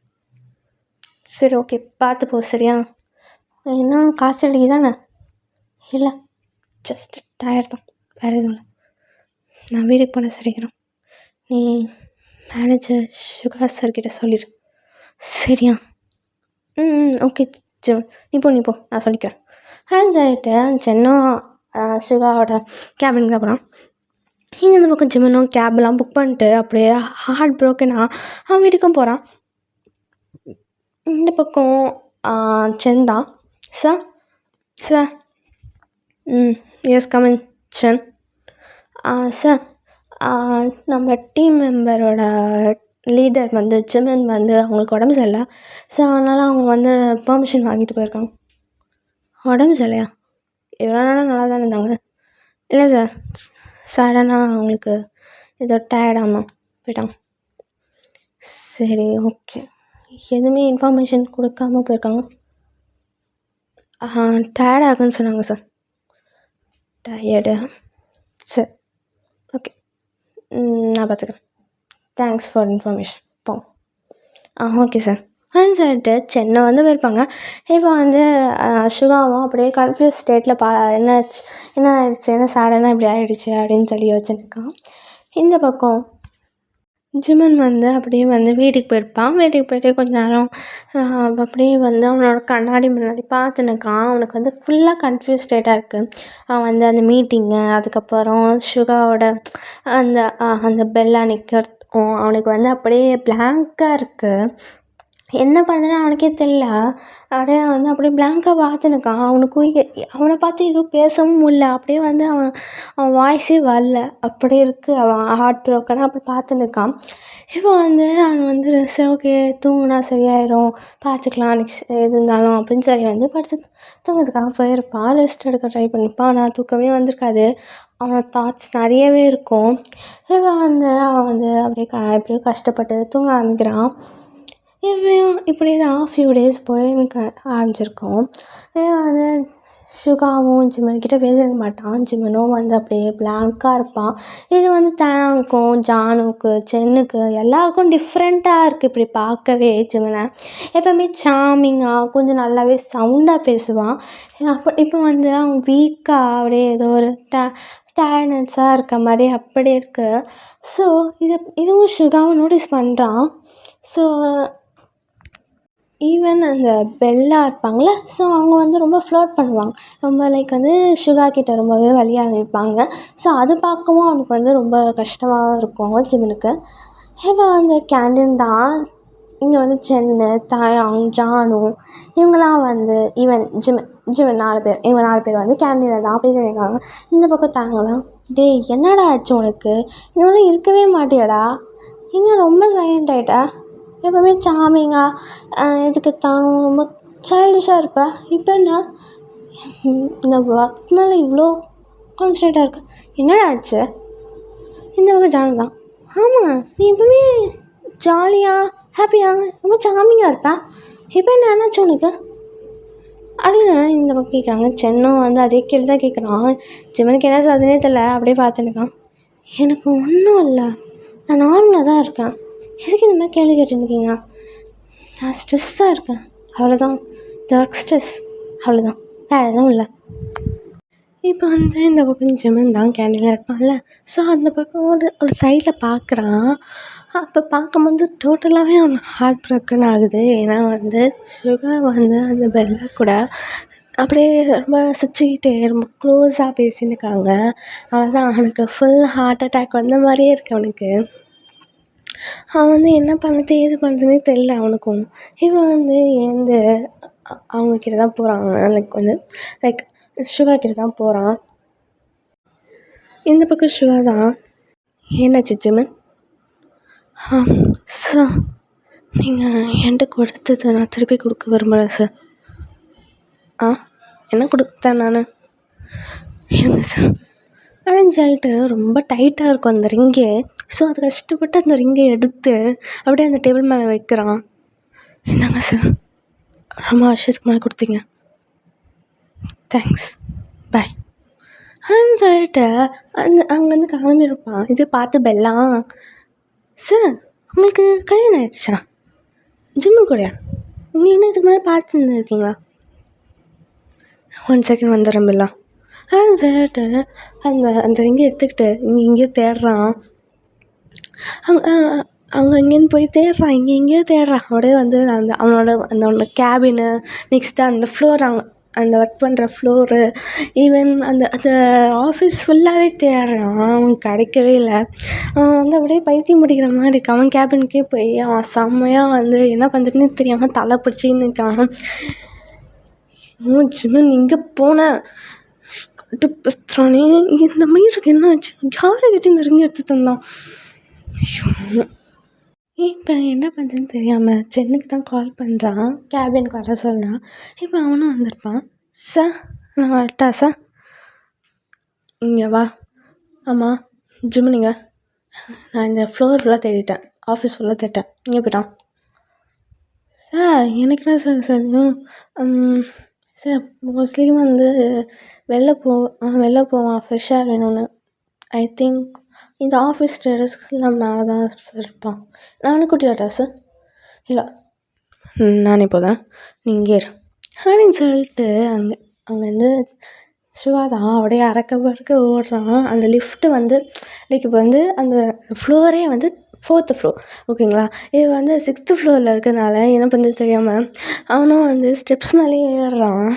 சரி ஓகே, பார்த்து போ சரியா. என்ன காய்ச்சல் அடிக்கு தானே? இல்லை, ஜஸ்ட் டயர்ட் தான், வேறு எதுவும் இல்லை. நான் வீட்டுக்கு போன சரிக்கிறோம், நீ மேனேஜர் சுகா சார்கிட்ட சொல்லிடு சரியா. ஓகே ஜிம், நீ போ, நான் சொல்லிக்கிறேன். ஹேண்ட் ஆகிட்டு சென்னும் சுகாவோட கேபினுக்கு தான் போகிறான். இங்கே இந்த பக்கம் ஜிம்மனும் கேப்லாம் புக் பண்ணிட்டு அப்படியே ஹார்ட் ப்ரோக்கனாக அவன் வீட்டுக்கும் போகிறான். இந்த பக்கம் சென்தா, சார் எஸ் கமிங் சென். சார், நம்ம டீம் மெம்பரோட லீடர் வந்து ஜிமன் வந்து அவங்களுக்கு உடம்பு சரியில்லை. ஸோ அதனால் அவங்க வந்து பெர்மிஷன் வாங்கிட்டு போயிருக்காங்க. உடம்பு சரியில்லையா? இவ்வளோ நாளாக நல்லா தானே இருந்தாங்க. இல்லை சார், சடனாக அவங்களுக்கு ஏதோ டயர்டாமல் போயிட்டாங்க. சரி ஓகே, எதுவுமே இன்ஃபர்மேஷன் கொடுக்காம போயிருக்காங்க. டயர்டாக இருக்குன்னு சொன்னாங்க சார். டயர்டு, சரி ஓகே, நான் பார்த்துக்கிறேன். Thanks for information. Okay sir. சொல்லிட்டு சென்னை வந்து போயிருப்பாங்க. இப்போ வந்து சுகாவும் அப்படியே கன்ஃபியூஸ் ஸ்டேட்டில் என்ன ஆயிடுச்சு, என்ன சடனாக இப்படி ஆகிடுச்சு அப்படின்னு சொல்லி யோசிச்சுருக்கான். இந்த பக்கம் ஜிமன் வந்து அப்படியே வந்து வீட்டுக்கு போயிருப்பான். வீட்டுக்கு போயிட்டு கொஞ்ச நேரம் அப்படியே வந்து அவனோட கண்ணாடி முன்னாடி பார்த்துன்னுருக்கான். அவனுக்கு வந்து ஃபுல்லாக கன்ஃப்யூஸ் ஸ்டேட்டாக இருக்குது. அவன் வந்து அந்த மீட்டிங்கு, அதுக்கப்புறம் சுகாவோட அந்த அந்த பெல்லா நிற்கிறதுக்கும் அவனுக்கு வந்து அப்படியே பிளாங்காக இருக்குது. என்ன பண்ணுறேன்னு அவனுக்கே தெரில. அப்படியே வந்து அப்படியே பிளாங்காக பார்த்துன்னுருக்கான். அவனுக்கும் அவனை பார்த்து எதுவும் பேசவும் முடில. அப்படியே வந்து அவன் அவன் வாய்ஸே வரல. அப்படி இருக்குது. அவன் ஹார்ட் ப்ரோக்கனாக அப்படி பார்த்துன்னுருக்கான். இப்போ வந்து அவன் வந்து சரி ஓகே தூங்குனா சரியாயிடும், பார்த்துக்கலாம் நெக்ஸ்ட் எது இருந்தாலும் அப்படின்னு சொல்லி வந்து படுத்து தூங்குறதுக்காக போயிருப்பான். ரெஸ்ட் எடுக்க ட்ரை பண்ணியிருப்பான். ஆனால் தூக்கமே வந்திருக்காது. அவனோட தாட்ஸ் நிறையவே இருக்கும். இப்போ வந்து அவன் வந்து அப்படியே எப்படியோ கஷ்டப்பட்டு தூங்க ஆரம்பிக்கிறான். இவன் இப்படி தான் ஃபியூ டேஸ் போய் எனக்கு ஆரம்பிச்சிருக்கோம். வந்து சுகாவும் ஜிமன்கிட்ட பேசிருக்க மாட்டான். ஜிமனும் வந்து அப்படியே பிளாங்காக இருப்பான். இது வந்து டேங்க்கும் ஜானுக்கு சென்னுக்கு எல்லாருக்கும் டிஃப்ரெண்ட்டாக இருக்குது. இப்படி பார்க்கவே ஜிமனை எப்போவுமே சாமிங்காக கொஞ்சம் நல்லாவே சவுண்டாக பேசுவான். இப்போ வந்து அவன் வீக்காக அப்படியே ஏதோ ஒரு டயர்ட்னஸாக இருக்க மாதிரி அப்படி இருக்குது. ஸோ இதுவும் சுகாவும் நோட்டீஸ் பண்ணுறான். ஸோ ஈவன் அந்த பெல்லா இருப்பாங்கள்ல, ஸோ அவங்க வந்து ரொம்ப ஃப்ளர்ட் பண்ணுவாங்க. ரொம்ப லைக் வந்து சுகா கிட்ட ரொம்பவே வலிய ஆரம்பிப்பாங்க. ஸோ அது பார்க்கவும் அவனுக்கு வந்து ரொம்ப கஷ்டமாக இருக்கும் ஜிமனுக்கு. இப்போ வந்து கேண்டீன் தான் இங்கே வந்து சென்னு, தயாங், ஜானு இவங்களாம் வந்து ஈவன் ஜிமன் 4 பேர். இவங்க 4 பேர் வந்து கேண்டீனில் தான் பேசியிருக்காங்க. இந்த பக்கம் தாங்கலாம், டேய் என்னடா ஆச்சு உனக்கு? இந்த மாதிரி இருக்கவே மாட்டியாடா? இன்னும் ரொம்ப சைலண்ட் ஆகிட்டா? எப்போவுமே சாமிங்காக எதுக்கு தான் ரொம்ப சைல்டிஷாக இருப்பேன். இப்போ என்ன இந்த ஒர்க் மேலே இவ்வளோ கான்சன்ட்ரேட்டாக இருக்க? என்னடா ஆச்சு? இந்த பக்கம் ஜானு தான், ஆமாம் நீ எப்பவுமே ஜாலியாக ஹாப்பியாக ரொம்ப சாமிங்காக இருப்பேன். இப்போ என்ன என்னாச்சு உனக்கு அப்படின்னு இந்த பக்கம் கேட்குறாங்க. சென்னும் வந்து அதே கேள்வி தான் கேட்குறான். ஜிமனுக்கு என்ன சாதுனே தெரியல. அப்படியே பார்த்துன்னுக்கான். எனக்கு ஒன்றும் இல்லை, நான் நார்மலாக தான் இருக்கேன். எதுக்கு இந்த மாதிரி கேள்வி கேட்டுருக்கீங்க? நான் ஸ்ட்ரெஸ்ஸாக இருக்கேன், அவ்வளோதான். ஒர்க் ஸ்ட்ரெஸ், அவ்வளோதான், வேறு எதுவும் இல்லை. இப்போ வந்து இந்த பக்கம் ஜிமன் தான் கேண்டீனில் இருப்பான்ல. ஸோ அந்த பக்கம் ஒரு சைடில் பார்க்குறான். அப்போ பார்க்கும்போது டோட்டலாகவே அவன் ஹார்ட் ப்ரோக்கன் ஆகுது. ஏன்னா வந்து சுகா வந்து அந்த பெல்லா கூட அப்படியே ரொம்ப சிரிச்சுக்கிட்டே ரொம்ப க்ளோஸாக பேசின்னுருக்காங்க. அவ்வளோதான், அவனுக்கு ஃபுல் ஹார்ட் அட்டாக் வந்த மாதிரியே இருக்குது அவனுக்கு. அவன் வந்து என்ன பண்ணுறது ஏது பண்ணுறதுனே தெரில அவனுக்கும். இவன் வந்து எழுந்து அவங்கக்கிட்ட தான் போகிறான். லைக் சுகா கிட்ட தான் போகிறான். இந்த பக்கம் சுகா தான், என்னாச்சு ஜிமன்? சார் நீங்கள் என்கிட்ட கொடுத்தது நான் திருப்பி கொடுக்க விரும்புகிறேன் சார். என்ன கொடுத்தேன் நான்? இருங்க சார் அப்படின்னு சொல்லிட்டு ரொம்ப டைட்டாக இருக்கும் அந்த ரிங்கே. ஸோ அது கஷ்டப்பட்டு அந்த ரிங்கை எடுத்து அப்படியே அந்த டேபிள் மேலே வைக்கிறான். என்னங்க சார், ரொம்ப வருஷத்துக்கு மேலே கொடுத்தீங்க, தேங்க்ஸ், பாய் அப்படின்னு சொல்லிட்டு அங்கேருந்து கிளம்பியிருப்பான். இது பார்த்து பெல்லா, சார் உங்களுக்கு கல்யாணம் ஆகிடுச்சா? ஜிம்மன் கூடயா? நீங்கள் இன்னும் இதுக்கு மேலே பார்த்துன்னு இருக்கீங்களா? 1 செகண்ட் வந்துடுறேன் பெல்லா அப்படின்னு சொல்லிட்டு அந்த ரிங்கை எடுத்துக்கிட்டு இங்கேயோ தேடுறான். அங்கே இங்கேன்னு போய் தேடுறான், எங்கேயோ தேடுறான். அப்படியே வந்து அவனோட கேபினு, நெக்ஸ்ட்டு அந்த ஃப்ளோர், அந்த ஒர்க் பண்ணுற ஃப்ளோரு, ஈவன் அந்த ஆஃபீஸ் ஃபுல்லாகவே தேடுறான். அவன் கிடைக்கவே இல்லை. அவன் வந்து அப்படியே பைத்தியம் முடிக்கிற மாதிரி இருக்கு. அவன் கேபினுக்கே போய் அவன் செம்மையாக வந்து என்ன பண்ணுறதுன்னு தெரியாமல் தலை பிடிச்சின்னு இருக்கான். ஜிமன் இங்கே போனேன் கட்டு பேசுகிறானே, இந்த மயிருக்கு என்ன ஆச்சு? யாரை கிட்ட இந்த ரிங் எடுத்து தந்தான்? இப்போ என்ன பண்ணுறதுன்னு தெரியாமல் சென்னுக்கு தான் கால் பண்ணுறான், கேபினுக்கு வர சொல்கிறான். இப்போ அவனும் வந்திருப்பான். சார் நான் வரட்டா சார்? இங்கே வா. ஆமாம் ஜிம்முனிங்க, நான் இந்த ஃப்ளோர் ஃபுல்லாக தேடிட்டேன், ஆஃபீஸ் ஃபுல்லாக தேடிட்டேன், இங்கே போய்ட்டான். சார் எனக்கு என்ன சார் தெரியும்? சார் மோஸ்ட்லி வந்து வெளில போவான் ஃப்ரெஷ்ஷாக வேணும்னு. ஐ திங்க் இந்த ஆஃபீஸ் டெரஸ்ல மேலே தான் சார் இருப்பான். நானும் கூட்டியாட்டா சார்? இல்லை நானே போதேன், நீ இங்கே இரு அப்படின்னு சொல்லிட்டு அங்கேருந்து சிவா தான் அப்படியே அறக்க பறக்க ஓடுறான். அந்த லிஃப்ட்டு வந்து லைக் இப்போ வந்து அந்த ஃப்ளோரே வந்து 4th ஃப்ளோர், ஓகேங்களா. இவன் வந்து 6th ஃப்ளோரில் இருக்கனால என்ன பண்ணுறது தெரியாமல் அவனும் வந்து ஸ்டெப்ஸ் மேலேயே ஏறுறான்.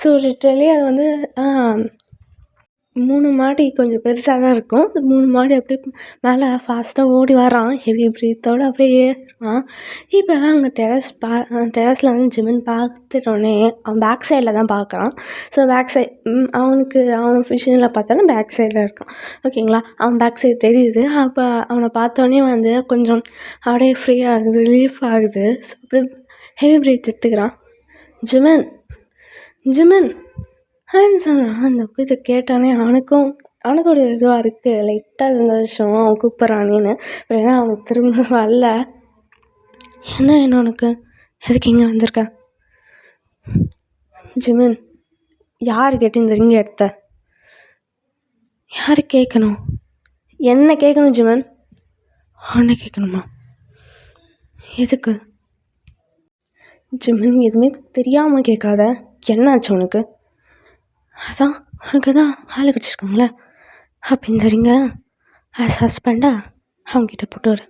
ஸோ லிட்ரலி அது வந்து 3 மாடி கொஞ்சம் பெருசாக தான் இருக்கும். அந்த 3 மாடி அப்படியே மேலே ஃபாஸ்ட்டாக ஓடி வரான். ஹெவி ப்ரீத்தோடு அப்படியே ஏறுறான். இப்போ அங்கே டெரஸில் வந்து ஜிமின் பார்த்துட்டோன்னே அவன் பேக் சைடில் தான் பார்க்குறான். ஸோ பேக் சைட் அவன் விஷனில் பார்த்தாலும் பேக் சைடில் இருக்கான், ஓகேங்களா. அவன் பேக் சைடு தெரியுது. அப்போ அவனை பார்த்தோன்னே வந்து கொஞ்சம் அப்படியே ஃப்ரீ ஆகுது, ரிலீஃப் ஆகுது. ஸோ அப்படியே ஹெவி ப்ரீத் எடுத்துக்கிறான். ஜிமின் ஜிமின் அப்படின்னு சொன்னான். அந்த இதை கேட்டானே அவனுக்கு ஒரு இதுவாக இருக்குது, லைட்டாக சந்தோஷம் அவன் கூப்பிட்றானேன்னு. ஏன்னா அவனுக்கு திரும்ப வரல. என்ன உனக்கு, எதுக்கு இங்கே வந்திருக்க? ஜிமின், யார் கேட்டு இந்த ரிங்கை எடுத்த? யார் கேட்கணும்? என்ன கேட்கணும் ஜிமின்? அவனை கேட்கணுமா? எதுக்கு? ஜிமின், எதுவுமே தெரியாமல் கேட்காத. என்னாச்சு உனக்கு? அதான் உனக்கு தான் ஆள் கிடச்சிருக்காங்களே, அப்போ இந்த ரிங்க ஆஸ் ஹஸ்பண்டாக அவங்ககிட்ட போட்டு வர.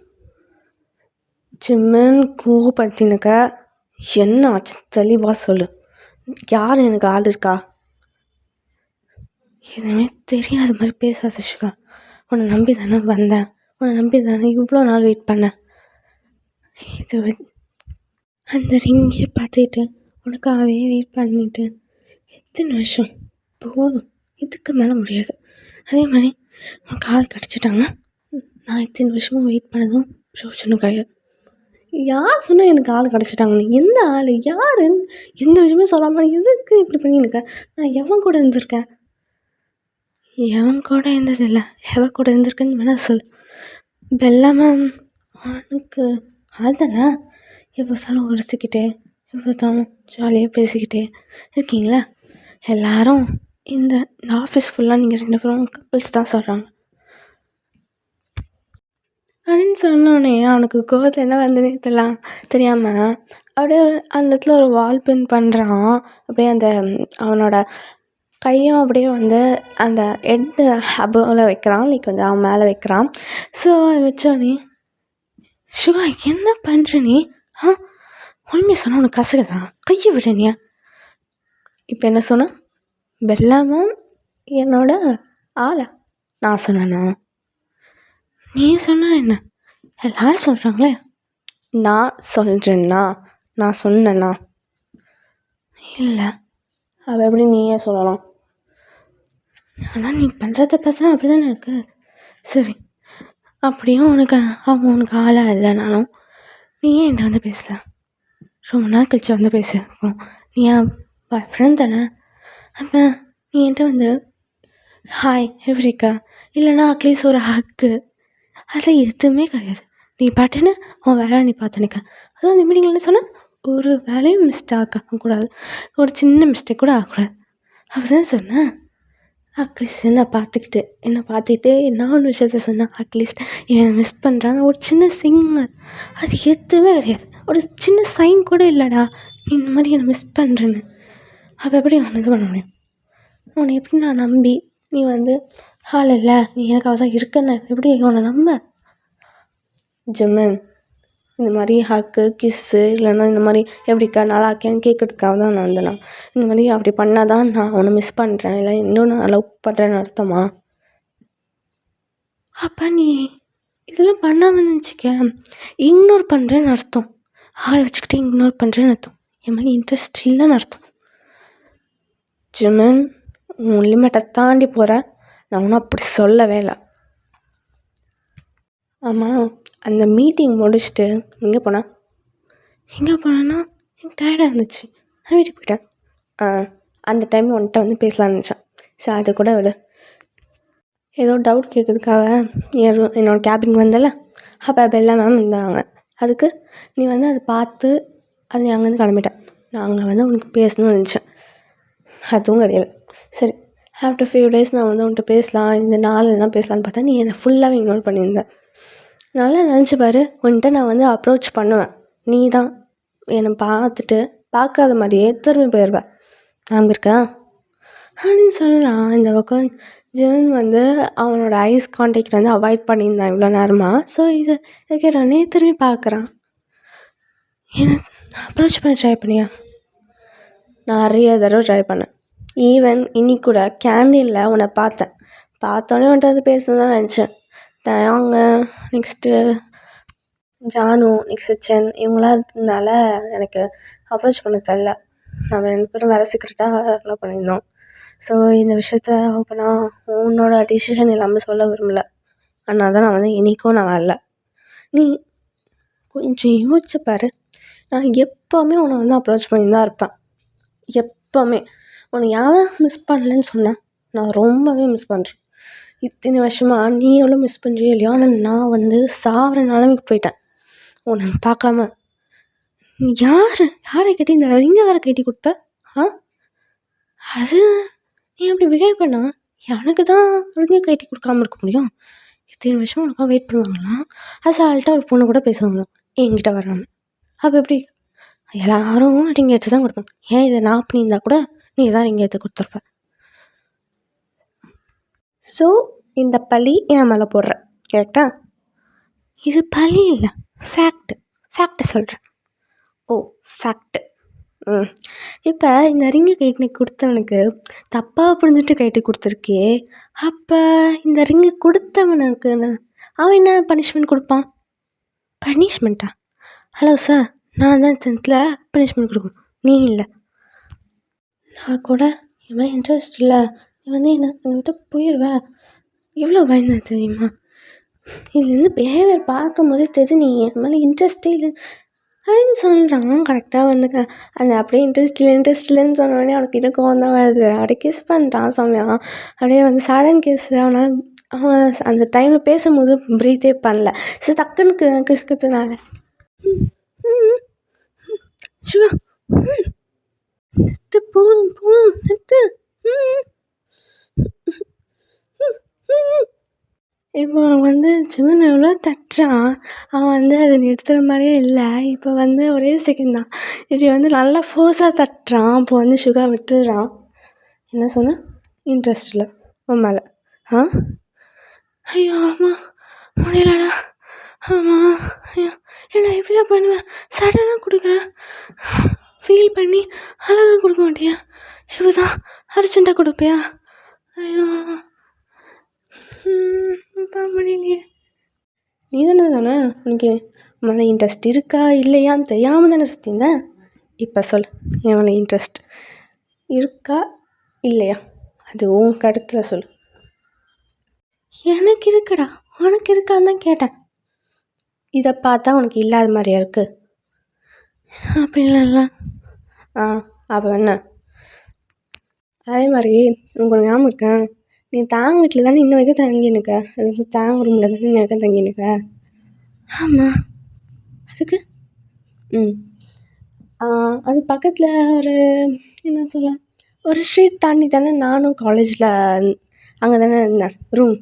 ஜிமின் கோவப்படுத்தினுக்க. என்ன ஆச்சு தெளிவாக சொல்லு. யார் எனக்கு ஆள் இருக்கா? எதுவுமே தெரியாத மாதிரி பேசாத சிகா. உன்னை நம்பி தானே வந்தேன், உன்னை நம்பி தானே இவ்வளோ நாள் வெயிட் பண்ணேன். இது அந்த ரிங்கே பார்த்துக்கிட்டு உனக்காகவே வெயிட் பண்ணிட்டு எத்தனை வருஷம் போதும், இதுக்கு மேலே முடியாது. அதே மாதிரி உனக்கு ஆள் கிடச்சிட்டாங்க. நான் இத்தனை வருஷமும் வெயிட் பண்ணதும் யோசனை கிடையாது. யார் சொன்னால் எனக்கு ஆள் கிடச்சிட்டாங்கன்னு? எந்த ஆள், யார், எந்த விஷயமே சொல்லாமல் எதுக்கு இப்படி பண்ணியிருக்க? நான் எவன் கூட இருந்திருக்கேன்? எவன் கூட இருந்ததில்லை, எவன் கூட இருந்திருக்குன்னு வேணால் சொல். வெள்ளாமல் அவனுக்கு ஆள் தானே. எப்போதாலும் உரைச்சிக்கிட்டே, எப்போதாலும் ஜாலியாக பேசிக்கிட்டே இருக்கீங்களா? எல்லாரும் இந்த ஆஃபீஸ் ஃபுல்லாக நீங்கள் 2 பேரும் கப்பிள்ஸ் தான் சொல்கிறாங்க அப்படின்னு சொன்னோடனே அவனுக்கு கோவத்தில் என்ன வந்துன்னே தெரியாமல் அப்படியே அந்த இடத்துல ஒரு வால் பின் பண்ணுறான். அப்படியே அந்த அவனோட கையும் அப்படியே வந்து அந்த ஹெட்டு ஹப்பில் வைக்கிறான், லைக் வந்து அவன் மேலே வைக்கிறான். ஸோ அதை வச்சோடனே சிவா என்ன பண்ணுற நீ? உண்மையை சொன்னால் உனக்கு கசகுதா? கையை விட நீ. இப்போ என்ன சொன்ன? வெள்ளாமல் என்னோட ஆளை நான் சொன்னேண்ணா? நீ சொன்ன என்ன? எல்லாரும் சொல்கிறாங்களே. நான் சொல்கிறேன்னா, நான் சொன்னேண்ணா? இல்லை, அவள் எப்படி நீயே சொல்லலாம்? ஆனால் நீ பண்ணுறத பார்த்தா அப்படி தானே இருக்கு. சரி, அப்படியும் அவங்க உனக்கு ஆளாக இல்லைனாலும் நீ ஏன் என்கிட்ட வந்து பேசல? ரொம்ப நாள் கழிச்சு வந்து பேசுவோம். நீ என் ஃப்ரெண்ட் தானே. அப்போ நீ என்கிட்ட வந்து ஹாய் எப்படிக்கா, இல்லைனா அட்லீஸ்ட் ஒரு ஹக்கு, அதில் எதுவுமே கிடையாது. நீ பாட்டுன்னு உன் வேலை நீ பார்த்து நிற்க. அதுவும் அந்த மீட்டிங்கில் என்ன சொன்னால், ஒரு வேலையும் மிஸ்டேக் ஆகக்கூடாது, ஒரு சின்ன மிஸ்டேக் கூட ஆகக்கூடாது அப்படி தானே சொன்னேன். அட்லீஸ்ட் என்னை பார்த்துக்கிட்டு என்ன ஒன்று விஷயத்த சொன்னேன். அட்லீஸ்ட் என்னை மிஸ் பண்ணுறான்னு ஒரு சின்ன சிக்னல், அது எதுவுமே கிடையாது. ஒரு சின்ன சைன் கூட இல்லைடா நீ இந்த மாதிரி என்னை மிஸ் பண்ணுறேன்னு. அப்போ எப்படி அவனை இது பண்ண முடியும்? உன்னை எப்படி நான் நம்பி நீ வந்து ஆள் இல்லை, நீ எனக்காக தான் இருக்குன்னு எப்படி உன்னை நம்ப? ஜிமின், இந்த மாதிரி ஹக்கு கிஸ்ஸு இல்லைன்னா இந்த மாதிரி எப்படிக்கா நல்லா இருக்கேன்னு கேட்குறதுக்காக தான் நான் வந்தேனா? இந்த மாதிரி அப்படி பண்ணால் தான் நான் உன்னை மிஸ் பண்ணுறேன், இல்லை இன்னும் நான் லவ் பண்ணுறேன்னு அர்த்தமா? அப்போ நீ இதெல்லாம் பண்ணாமல் நினச்சிக்க இக்னோர் பண்ணுறேன்னு அர்த்தம். ஆள் வச்சுக்கிட்டு இக்னோர் பண்ணுறேன்னு அர்த்தம். என் மாதிரி இன்ட்ரெஸ்ட் இல்லைன்னு அர்த்தம். ஜிமின், உன் லிமிட்டை தாண்டி போகிற. நான் ஒன்றும் அப்படி சொல்லவே இல்லை. ஆமாம், அந்த மீட்டிங் முடிச்சுட்டு எங்கே போனேன்னா எனக்கு டயர்டாக இருந்துச்சு, நான் வீட்டுக்கு போயிட்டேன். அந்த டைம் உன்கிட்ட வந்து பேசலான்னு நினச்சேன். சரி, அதை கூட விடு. ஏதோ டவுட் கேட்குறதுக்காக என்னோடய கேபினுக்கு வந்தல, அப்போ பெல்லா மேம் இருந்தாங்க. அதுக்கு நீ வந்து அதை பார்த்து அது நீ அங்கேருந்து கிளம்பிட்டேன். நான் அங்கே வந்து உனக்கு பேசணும்னு நினச்சேன், அதுவும் கிடையாது. சரி, ஆஃப்டர் ஃபியூ டேஸ் நான் வந்து உன்கிட்ட பேசலாம், இந்த நாளெல்லாம் பேசலான்னு பார்த்தா நீ என்னை ஃபுல்லாகவே இக்னோர் பண்ணியிருந்தேன். நல்லா நினச்சி பாரு, உன்கிட்ட நான் வந்து அப்ரோச் பண்ணுவேன், நீ தான் என்னை பார்த்துட்டு பார்க்காத மாதிரியே திரும்பி போயிடுவேன். நம்பியிருக்கா? அப்படின்னு சொல்கிறான். இந்த பக்கம் ஜிவன் வந்து அவனோட ஐஸ் கான்டாக்ட் வந்து அவாய்ட் பண்ணியிருந்தான் இவ்வளோ நேரமாக. ஸோ இதை கேட்டோடனே திரும்பி பார்க்குறான். எனக்கு அப்ரோச் பண்ண ட்ரை பண்ணியா? நிறைய தடவை ட்ரை பண்ணேன். ஈவன் இன்னைக்கு கூட கேண்டீனில் உன்னை பார்த்தோன்னே வந்துட்டு வந்து பேசணும் தான் நினச்சேன். அவங்க நெக்ஸ்ட்டு ஜானு, நெக்ஸ்ட் சென் இவங்களாம் இருந்ததுனால எனக்கு அப்ரோச் பண்ண தெரில. நம்ம 2 பேரும் வேறு சீக்கிரட்டாக லவ் பண்ணியிருந்தோம். ஸோ இந்த விஷயத்த ஓப்பனாக உன்னோட டிசிஷன் இல்லாமல் சொல்ல விரும்பல. அதனால தான் நான் வந்து இன்றைக்கும் நான் வரல. நீ கொஞ்சம் யோசிச்சு பாரு. நான் எப்போவுமே உன்னை வந்து அப்ரோச் பண்ணி தான் இருப்பேன். எப்போவுமே உன்னை யாரும் மிஸ் பண்ணலன்னு சொன்னேன். நான் ரொம்பவே மிஸ் பண்ணுறேன். இத்தனை வருஷமாக நீ எவ்வளோ மிஸ் பண்ணுறியோ இல்லையோ, ஆனால் நான் வந்து சாகிற நிலைமைக்கு போயிட்டேன் உன்னை பார்க்காம. யாரை கட்டி இந்த ரிங்கை வேறு கட்டி கொடுத்த? அது நீ அப்படி பிஹேவ் பண்ணா எனக்கு தான் ரிங்கை கட்டி கொடுக்காம இருக்க முடியும்? இத்தனை வருஷம் உனக்காக வெயிட் பண்ணுவாங்களாம். அசால்ட்டாக ஒரு பொண்ணு கூட பேசுவாங்களாம் என்கிட்ட வராமல். அப்போ எப்படி? எல்லாரும் ரிங்கை எடுத்து தான் கொடுப்பாங்க. ஏன் இதை நான் பண்ணியிருந்தா கூட நீ தான் ரிங்கை எடுத்து கொடுத்துருப்ப. ஸோ இந்த பழி என் மேலே போடுற, கரெக்டா? இது பழி இல்லை, ஃபேக்ட்டு சொல்கிறேன். ஓ, ஃபேக்ட்டு. இப்போ இந்த ரிங்கை கைட்டு கொடுத்தவனுக்கு தப்பாக புரிஞ்சுட்டு கைட்டு கொடுத்துருக்கே, அப்போ இந்த ரிங்கை கொடுத்தவனுக்கு அவன் என்ன பனிஷ்மெண்ட் கொடுப்பான்? பனிஷ்மெண்ட்டா? ஹலோ சார், நான் தான் 10th பனிஷ்மெண்ட் கொடுக்கணும், நீ இல்லை. நான் கூட என் மேலே இன்ட்ரெஸ்ட் இல்லை, நீ வந்து என்னை விட்டு போயிடுவேன். எவ்வளோ பயந்தேன் தெரியுமா? இதுலேருந்து பிஹேவியர் பார்க்கும் போதே தெரியுது நீ என் மேலே இன்ட்ரெஸ்டே இல்லை அப்படின்னு சொல்கிறான். கரெக்டாக வந்து அந்த அப்படியே இன்ட்ரெஸ்ட் இல்லைன்னு சொன்னோடனே அவனுக்கு இது கோவம் தான் வருது. அப்படியே கிஸ் பண்ணிட்டான் சமயம். அப்படியே வந்து சடன் கிஸ். அவன் அந்த டைமில் பேசும்போது ப்ரீத்தே பண்ணல. ஸோ டக்குன்னு கிஸ் கொடுத்ததுனால நிறுத்து, போதும் நிறுத்து. இப்போ வந்து ஜிவன் எவ்வளோ தட்டுறான், அவன் வந்து அதை நிறுத்துகிற மாதிரியே இல்லை. இப்போ வந்து ஒரே செகண்ட் தான் இப்படி வந்து நல்லா ஃபோர்ஸாக தட்டுறான். அப்போ வந்து சுகா விட்டுடுறான். என்ன சொன்ன? இன்ட்ரெஸ்ட் இல்லை உன் மேலே. ஐயோ ஆமாம், முடியலடா. ஆமாம், ஐயோ என்ன எப்படியா பண்ணுவேன்? சடனாக கொடுக்குறேன், ஃபீல் பண்ணி அழகாக கொடுக்க மாட்டியா? இப்படி தான் அர்ஜென்ட்டாக கொடுப்பியா? ஐயோ முடியலையே. நீ தானே சொன்ன உனக்கு மேலே இன்ட்ரெஸ்ட் இருக்கா இல்லையான்னு தெரியாமல் தானே சுற்றிருந்தேன். இப்போ சொல், என் மேலே இன்ட்ரெஸ்ட் இருக்கா இல்லையா? அது உன் கருத்தில் சொல். எனக்கு இருக்குடா, உனக்கு இருக்கான்னு தான் கேட்டேன். இதை பார்த்தா உனக்கு இல்லாத மாதிரியா இருக்கு? அப்படின்லாம் அப்போ என்ன? அதே மாதிரி உங்களுக்கு ஞாபகம் இருக்கேன், நீ தாங்க வீட்டில் தானே இன்ன வரைக்கும் தங்கினுக்க, அது தாங்க ரூமில் தானே இன்ன வரைக்கும் தங்கினுக்க? ஆமாம், அதுக்கு அது பக்கத்தில் ஒரு என்ன சொல்ல, ஒரு ஸ்ட்ரீட் தாண்டி தானே நானும் காலேஜில் அங்கே தானே இருந்தேன் ரூம்.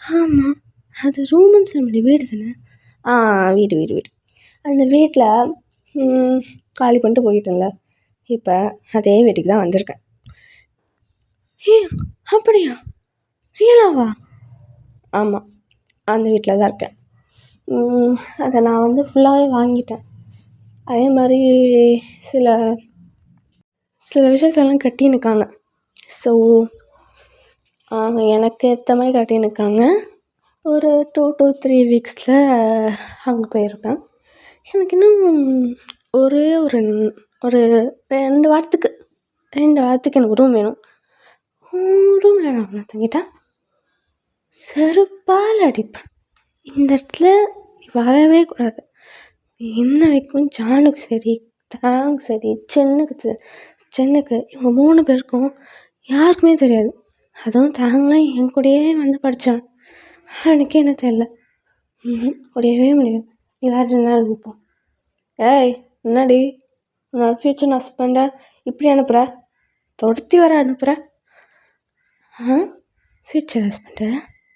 ஆமாம், அது ரூமுன்னு சொல்ல முடியும், வீடு தானே. வீடு. அந்த வீட்டில் காலி பண்ணிட்டு போயிட்டேன்ல, இப்போ அதே வீட்டுக்கு தான் வந்திருக்கேன். அப்படியா? ரியலாவா? ஆமாம், அந்த வீட்டில் தான் இருக்கேன். அதை நான் வந்து ஃபுல்லாகவே வாங்கிட்டேன். அதே மாதிரி சில விஷயத்தெல்லாம் கட்டின்னுக்காங்க. ஸோ எனக்கு ஏற்ற மாதிரி கட்டின்னுக்காங்க. ஒரு 2 to 3 வீக்ஸில் அங்கே போயிருப்பேன். எனக்கு இன்னும் ஒரு 2 வாரத்துக்கு எனக்கு ரூம் வேணும். ரூமில் நான் தங்கிட்டேன், செருப்பால் அடிப்பேன். இந்த இடத்துல வரவே கூடாது. இன்ன வரைக்கும் ஜானுக்கு சரி, தாங்கு சரி, சென்னுக்கு இவங்க 3 பேருக்கும் யாருக்குமே தெரியாது. அதுவும் தாங்கலாம் என் கூடயே வந்து படித்தான். எனக்கு என்ன தெரியல, முடியவே முடியாது. நீ வேறு 2 நாள் இருப்போம். ஏய் என்னடி உன்னோட ஃப்யூச்சர் ஹஸ்பண்டை இப்படி அனுப்புகிற? தொடுத்தி வர அனுப்புகிற? ஃப்யூச்சர் ஹஸ்பண்டு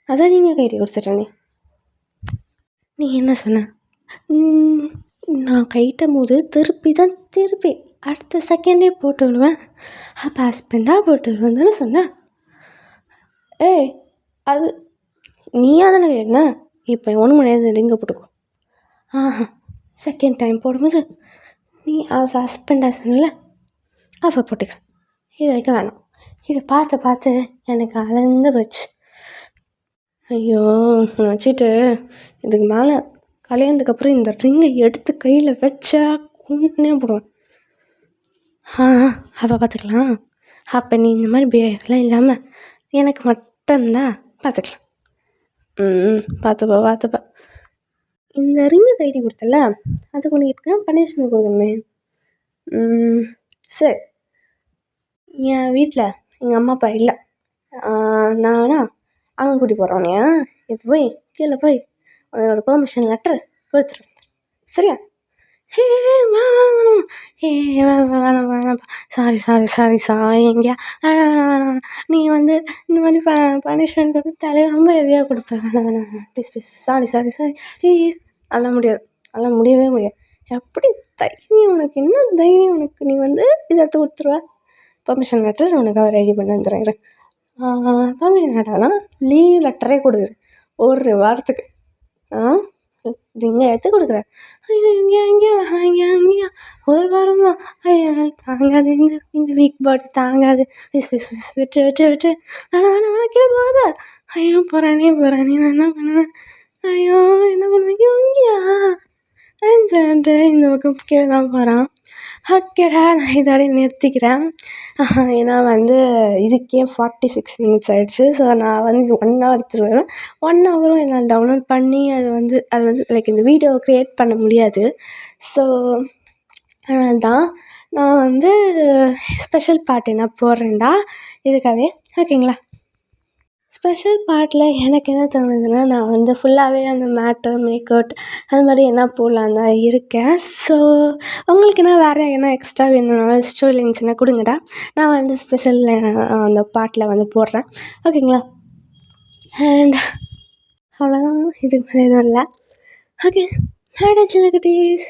அதான் நீங்கள் கைட்டி கொடுத்துட்டேனே. நீ என்ன சொன்ன? நான் கைட்டும் போது திருப்பி அடுத்த செகண்டே போட்டு விடுவேன். அப்போ ஹஸ்பண்டாக போட்டு விடுவேன் தானே சொன்னேன். ஏய் அது நீயா தானே கேட்டேன்னா, இப்போ ஒன்று முடியாது ரிங்கை போட்டுக்கோ. செகண்ட் டைம் போடும்போது நீ ஹஸ்பண்டாக சொன்னல, அப்போ போட்டுக்கிறேன். இது வரைக்கும் வேணாம். இதை பார்த்து எனக்கு அலந்து போச்சு. ஐயோ வச்சுட்டு இதுக்கு மேலே கல்யாணத்துக்கப்புறம் இந்த ரிங்கை எடுத்து கையில் வச்சா கொன்னே போடுவேன். அப்போ பார்த்துக்கலாம். அப்போ நீ இந்த மாதிரி பிஹேவியர்லாம் இல்லாமல் எனக்கு மட்டும்தான் பார்த்துக்கலாம். பார்த்துப்பா. இந்த ரிங்கை கைட்டி கொடுத்தல, அது உனக்கு பனிஷ்மெண்ட் கொடுக்கணுமே. சரி, என் வீட்டில் எங்கள் அம்மா அப்பா இல்லை, நானா அங்கே கூட்டி போகிறோம். இப்போ போய் கீழே போய் உன்னோட பெர்மிஷன் லெட்டர் கொடுத்துரு, சரியா? வேணாம்ப்பா, சாரி எங்கேயா வேணாம். நீ வந்து இந்த மாதிரி பனிஷ்மெண்ட் கொடுத்தாலே ரொம்ப ஹெவியாக கொடுப்பேன். வேணாம் ப்ளீஸ் சாரி ப்ளீஸ். அதெல்லாம் முடியவே முடியாது. எப்படி தைரியம் உனக்கு? என்ன தைரியம் உனக்கு? நீ வந்து இதை எடுத்து கொடுத்துருவ. பெர்மிஷன் லெட்டர் உனக்கு அவர் ரெடி பண்ணி வந்துடுறேன். பெர்மிஷன் லெட்டர்லாம் லீவ் லெட்டரே கொடுக்குற ஒரு வாரத்துக்கு. ரிங்கை எடுத்து கொடுக்குறேன். ஐயோ இங்கேயா ஒரு வாரமா? ஐயோ தாங்காது, இந்த வீக் பாடி தாங்காது. ப்ளீஸ் விட்டு வேணாம் கீழே போகாத. ஐயோ போகிறானே நான் என்ன பண்ணுவேன்? ஐயோ என்ன பண்ணுவேன்? இங்கேயா சொல்லிட்டு இந்த பக்கம் கீழே தான் போகிறான். ஓகேடா, நான் இதோட நிறுத்திக்கிறேன். ஏன்னா வந்து இதுக்கே 46 minutes ஆகிடுச்சு. ஸோ நான் வந்து 1 hour எடுத்துகிட்டு வருவேன். 1 hour என்னால் டவுன்லோட் பண்ணி அது வந்து லைக் இந்த வீடியோ க்ரியேட் பண்ண முடியாது. ஸோ அதனால தான் நான் வந்து ஸ்பெஷல் பார்ட் என்ன போடுறேன்டா இதுக்காகவே. ஓகேங்களா? ஸ்பெஷல் பார்ட்டில் எனக்கு என்ன தோணுதுன்னா, நான் வந்து ஃபுல்லாகவே அந்த மேட்டு மேக்கவுட் அது மாதிரி என்ன போடலான்னு தான் இருக்கேன். ஸோ உங்களுக்கு என்ன வேறு என்ன எக்ஸ்ட்ரா வேணும்னாலும் ஸ்டோரி லைன்ஸ் என்ன கொடுங்கடா, நான் வந்து ஸ்பெஷல் அந்த பார்ட்டில் வந்து போடுறேன். ஓகேங்களா? அண்ட் அவ்வளோதான், இதுக்கு மேலே எதுவும் இல்லை. ஓகே, மேடா சின்ன குட்டீஸ்.